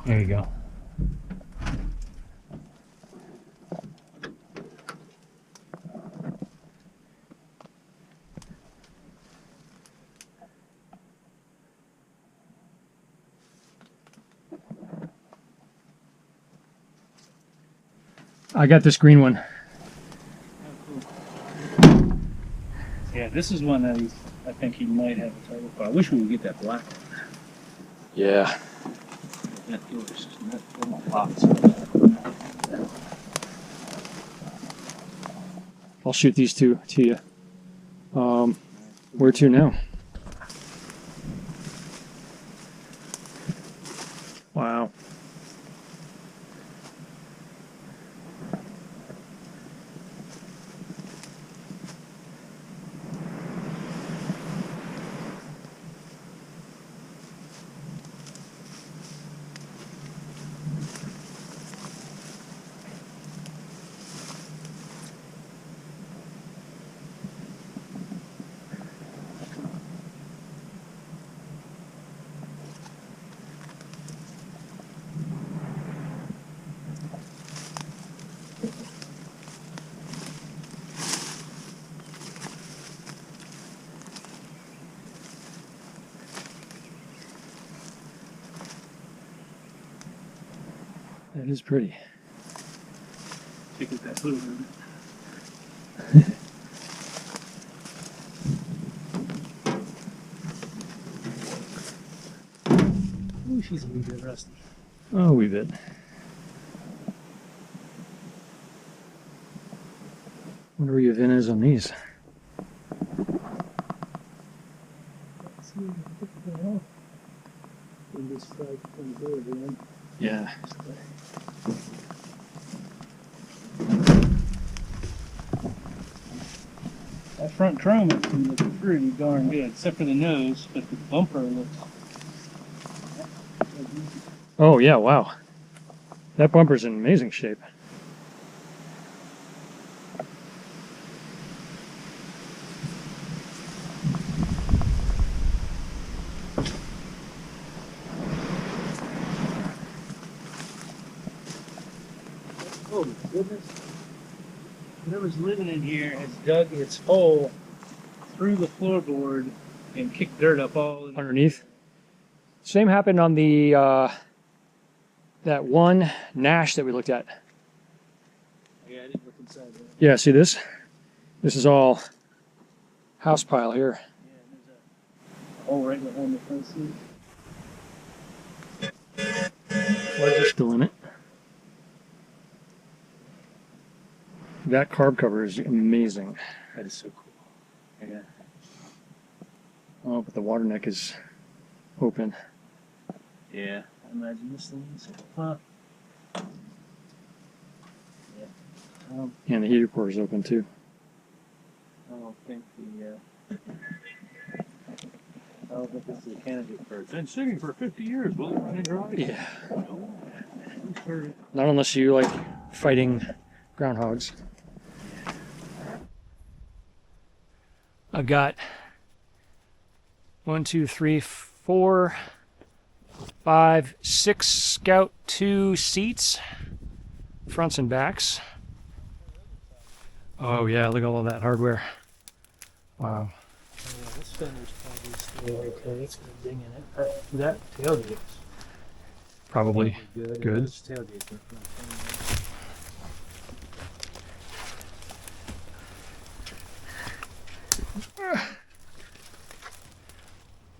There you go. I got this green one. Yeah, this is one that I think he might have a title for. I wish we would get that black one. Yeah. That door's not locked. I'll shoot these two to you. Where to now? Wow. That is pretty. Take it that little bit. Ooh, she's a wee bit rusty. Oh, a wee bit. Wonder where your VIN is on these. Yeah. That front chrome is looking pretty darn good, except for the nose, but the bumper looks. Oh, yeah, wow. That bumper's in amazing shape. Oh, my goodness. Whoever's living in here has dug its hole through the floorboard and kicked dirt up all in Underneath. Same happened on the that one Nash that we looked at. Yeah, I didn't look inside there. Yeah, see this? This is all house pile here. Yeah, there's a hole right behind the front seat. Why is it still in it? That carb cover is amazing. That is so cool. Yeah. Oh, but the water neck is open. Yeah. I imagine this thing is huh. Yeah. And the heater core is open too. I don't think this is a candidate for it's been sitting for 50 years. Will it run and dry? Yeah. No. Not unless you like fighting groundhogs. I've got 1, 2, 3, 4, 5, 6 Scout 2 seats, fronts and backs. Oh yeah, look at all of that hardware. Wow. Yeah, this fender's probably still okay. It's got a ding in it. That tailgate. Probably Good. good. Those tailgates are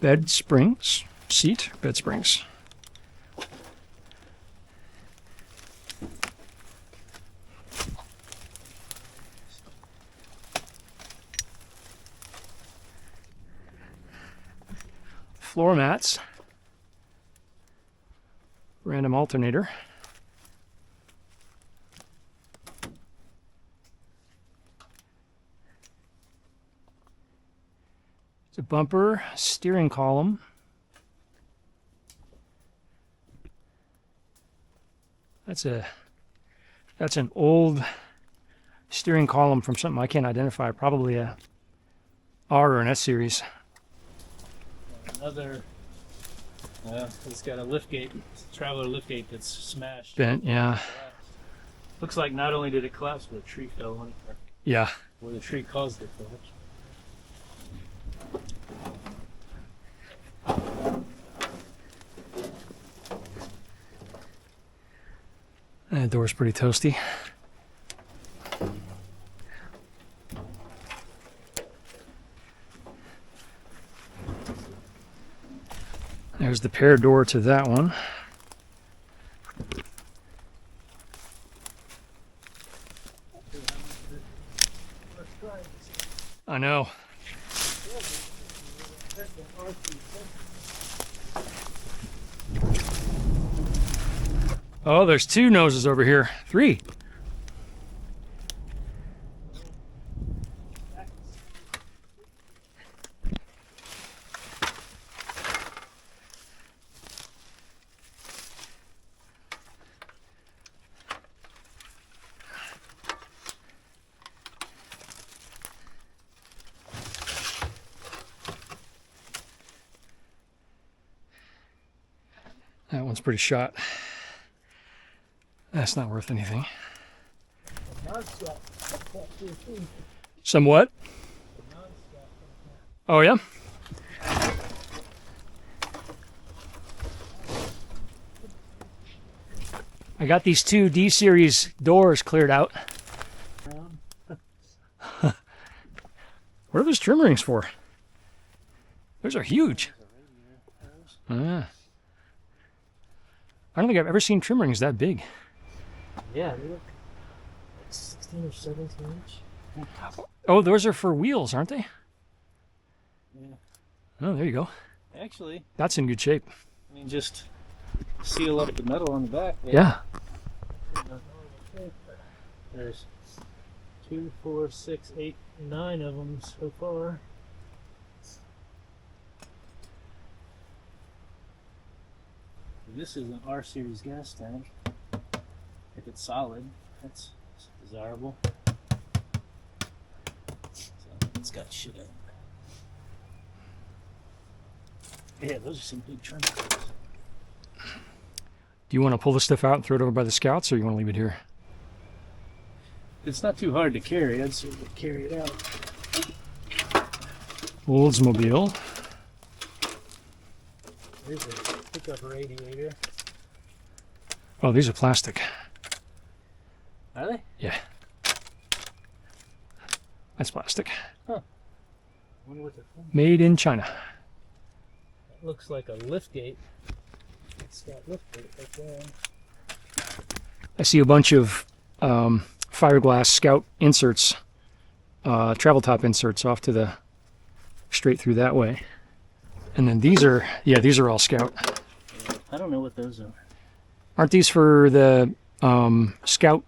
Bed springs, seat, bed springs. Floor mats. Random alternator. It's a bumper, steering column. That's an old steering column from something I can't identify. Probably a R or an S series. another. It's got a liftgate, Travelall liftgate that's smashed. Bent, yeah. Looks like not only did it collapse, but a tree fell on it. Yeah. Or the tree caused it to collapse. That door's pretty toasty. There's the pair door to that one. I know. Oh, there's two noses over here. Three. That one's pretty shot. That's not worth anything. Somewhat? Oh, yeah? I got these two D-series doors cleared out. What are those trim rings for? Those are huge. Ah. I don't think I've ever seen trim rings that big. Yeah, they look like 16 or 17 inch. Oh, those are for wheels, aren't they? Yeah. Oh, there you go. Actually, That's in good shape. I mean, just seal up the metal on the back. Yeah. There's 2, 4, 6, 8, 9 of them so far. This is an R series gas tank. If it's solid, that's desirable. So it's got shit in it. Yeah, those are some big trimmers. Do you want to pull the stuff out and throw it over by the scouts, or you want to leave it here? It's not too hard to carry. I'd sort of carry it out. Oldsmobile. There's a pickup radiator. Oh, these are plastic. Are they? Yeah. That's plastic. Huh. Wonder what they're from. Made in China. That looks like a liftgate. It's got liftgate right there. I see a bunch of fiberglass Scout inserts, travel top inserts off to the straight through that way. And then these are all Scout. I don't know what those are. Aren't these for the Scout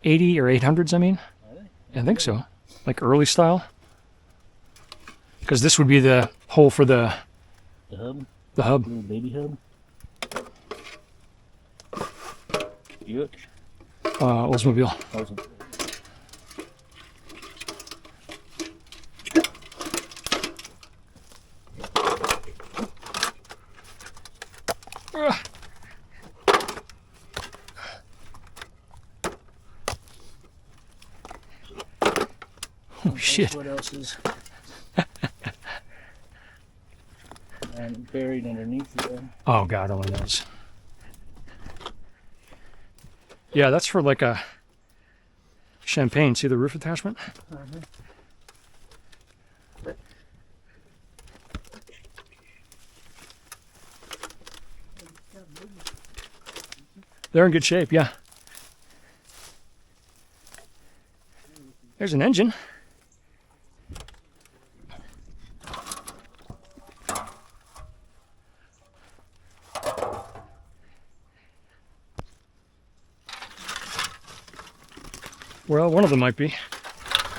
80 or 800s, I mean? Are they? I think so. Like early style. Because this would be the hole for the The hub? hub. Little baby hub? Buick. Oldsmobile. Oh shit. What else is and buried underneath there? Oh god, only knows. Yeah, that's for like a champagne. See the roof attachment? They're in good shape, yeah. There's an engine. Well, one of them might be.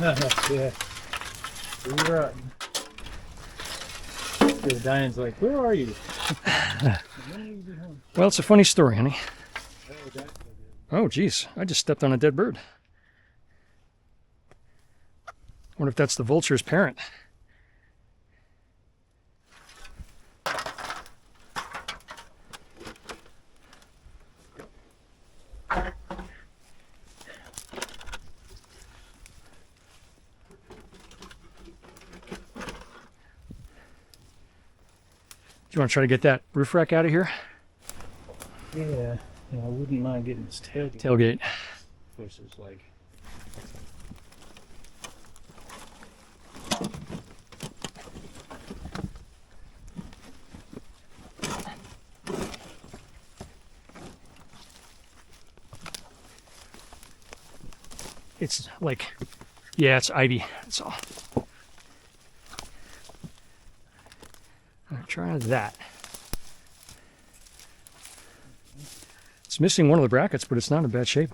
Yeah. You're right. Diane's like, where are you? Well, it's a funny story, honey. Oh, geez. I just stepped on a dead bird. Wonder if that's the vulture's parent. Do you want to try to get that roof rack out of here? Yeah. I wouldn't mind getting this tailgate. Tailgate. Of course, it's like. It's like, yeah, it's ivy. That's all. I'll try that. It's missing one of the brackets, but it's not in bad shape.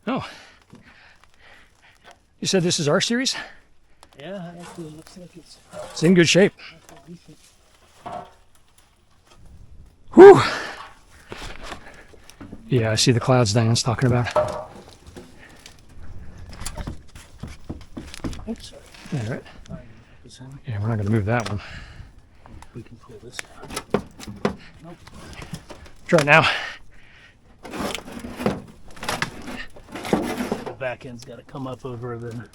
Oh. You said this is our series? Yeah, actually, it looks like It's in good shape. Whew. Yeah, I see the clouds Diane's talking about. Oops, sorry. All right. Yeah, we're not going to move that one. We can pull this out. Nope. Try it now. The back end's got to come up over the.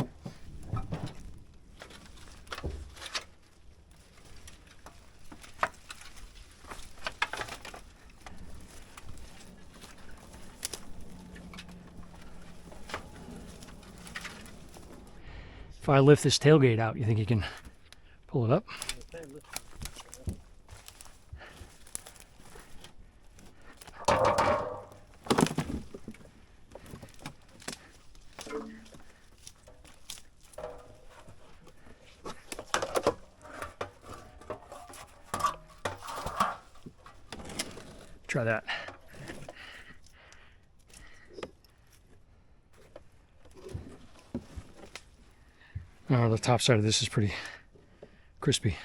If I lift this tailgate out, you think you can pull it up? Try that. Oh, the top side of this is pretty crispy.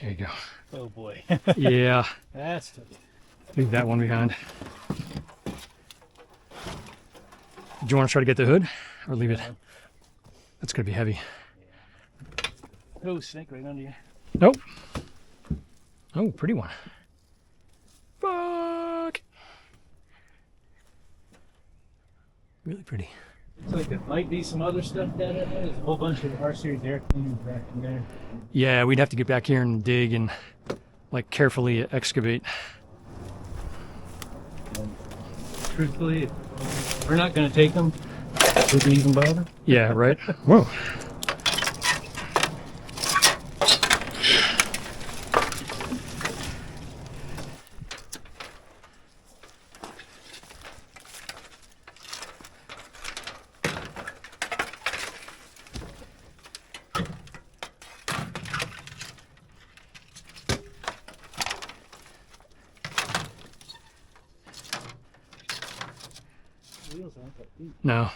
There you go. Oh boy. Yeah. That's tough. Leave that one behind. Do you want to try to get the hood or leave it? That's going to be heavy. Oh, snake right under you. Nope. Oh, pretty one. Fuck. Really pretty. Looks like there might be some other stuff down there. There's a whole bunch of R-Series air cleaners back in there. Yeah, we'd have to get back here and dig and like carefully excavate. Truthfully, if we're not going to take them. Wouldn't even bother. Yeah, right. Whoa. Wheels aren't that deep. No.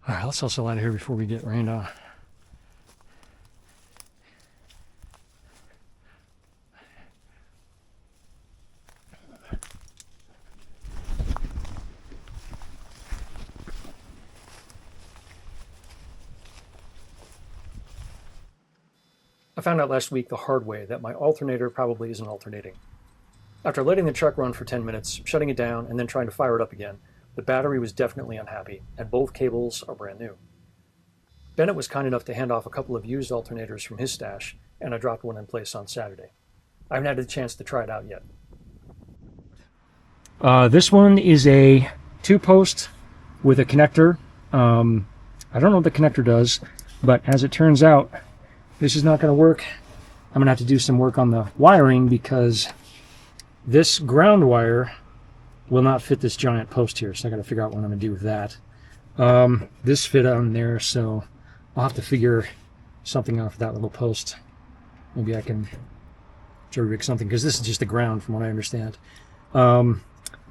All right, let's hustle out of here before we get rained on. I found out last week the hard way that my alternator probably isn't alternating. After letting the truck run for 10 minutes, shutting it down, and then trying to fire it up again, the battery was definitely unhappy, and both cables are brand new. Bennett was kind enough to hand off a couple of used alternators from his stash, and I dropped one in place on Saturday. I haven't had a chance to try it out yet. This one is a 2-post with a connector. I don't know what the connector does, but as it turns out, this is not going to work. I'm going to have to do some work on the wiring because this ground wire will not fit this giant post here. So I got to figure out what I'm going to do with that. This fit on there, so I'll have to figure something out for that little post. Maybe I can jerry rig something because this is just the ground from what I understand.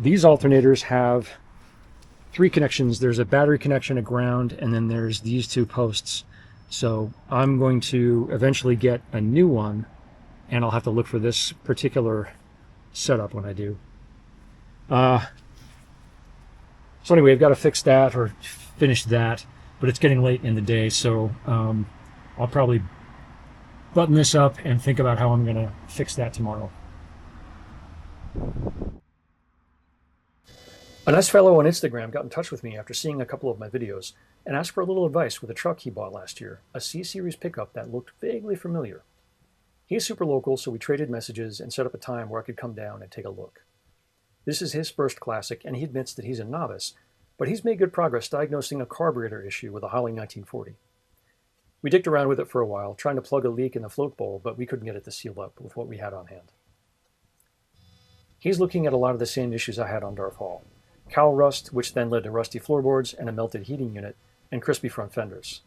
These alternators have 3 connections. There's a battery connection, a ground, and then there's these 2 posts. So I'm going to eventually get a new one, and I'll have to look for this particular setup when I do. So anyway, I've got to fix that or finish that, but it's getting late in the day, so I'll probably button this up and think about how I'm going to fix that tomorrow. A nice fellow on Instagram got in touch with me after seeing a couple of my videos and asked for a little advice with a truck he bought last year, a C-Series pickup that looked vaguely familiar. He's super local, so we traded messages and set up a time where I could come down and take a look. This is his first Classic, and he admits that he's a novice, but he's made good progress diagnosing a carburetor issue with a Holly 1940. We dicked around with it for a while, trying to plug a leak in the float bowl, but we couldn't get it to seal up with what we had on hand. He's looking at a lot of the same issues I had on Darth Hall. Cowl rust, which then led to rusty floorboards and a melted heating unit, and crispy front fenders.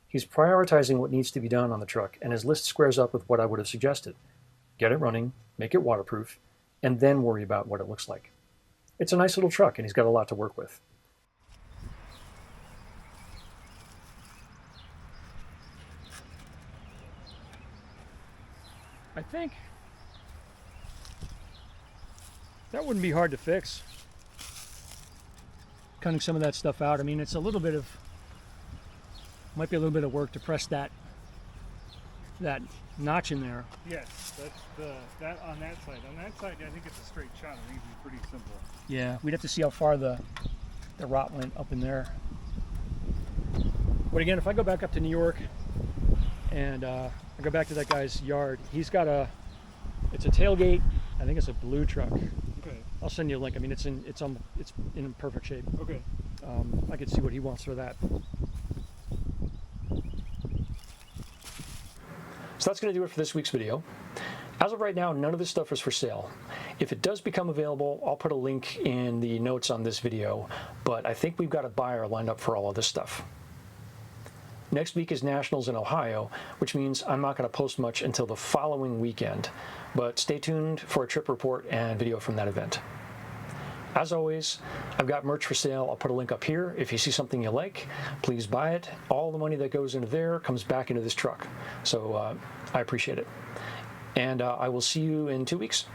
He's prioritizing what needs to be done on the truck, and his list squares up with what I would have suggested. Get it running, make it waterproof, and then worry about what it looks like. It's a nice little truck, and he's got a lot to work with. I think that wouldn't be hard to fix. Cutting some of that stuff out. I mean, it's a little bit of, might be a little bit of work to press that notch in there. Yes, that's that on that side. On that side, I think it's a straight shot. I think it'd be pretty simple. Yeah, we'd have to see how far the rot went up in there. But again, if I go back up to New York and I go back to that guy's yard, he's got it's a tailgate. I think it's a blue truck. Okay. I'll send you a link. I mean, it's in perfect shape. Okay. I could see what he wants for that. So that's going to do it for this week's video. As of right now, none of this stuff is for sale. If it does become available, I'll put a link in the notes on this video, but I think we've got a buyer lined up for all of this stuff. Next week is Nationals in Ohio, which means I'm not going to post much until the following weekend, but stay tuned for a trip report and video from that event. As always, I've got merch for sale. I'll put a link up here. If you see something you like, please buy it. All the money that goes into there comes back into this truck, so I appreciate it. And I will see you in 2 weeks.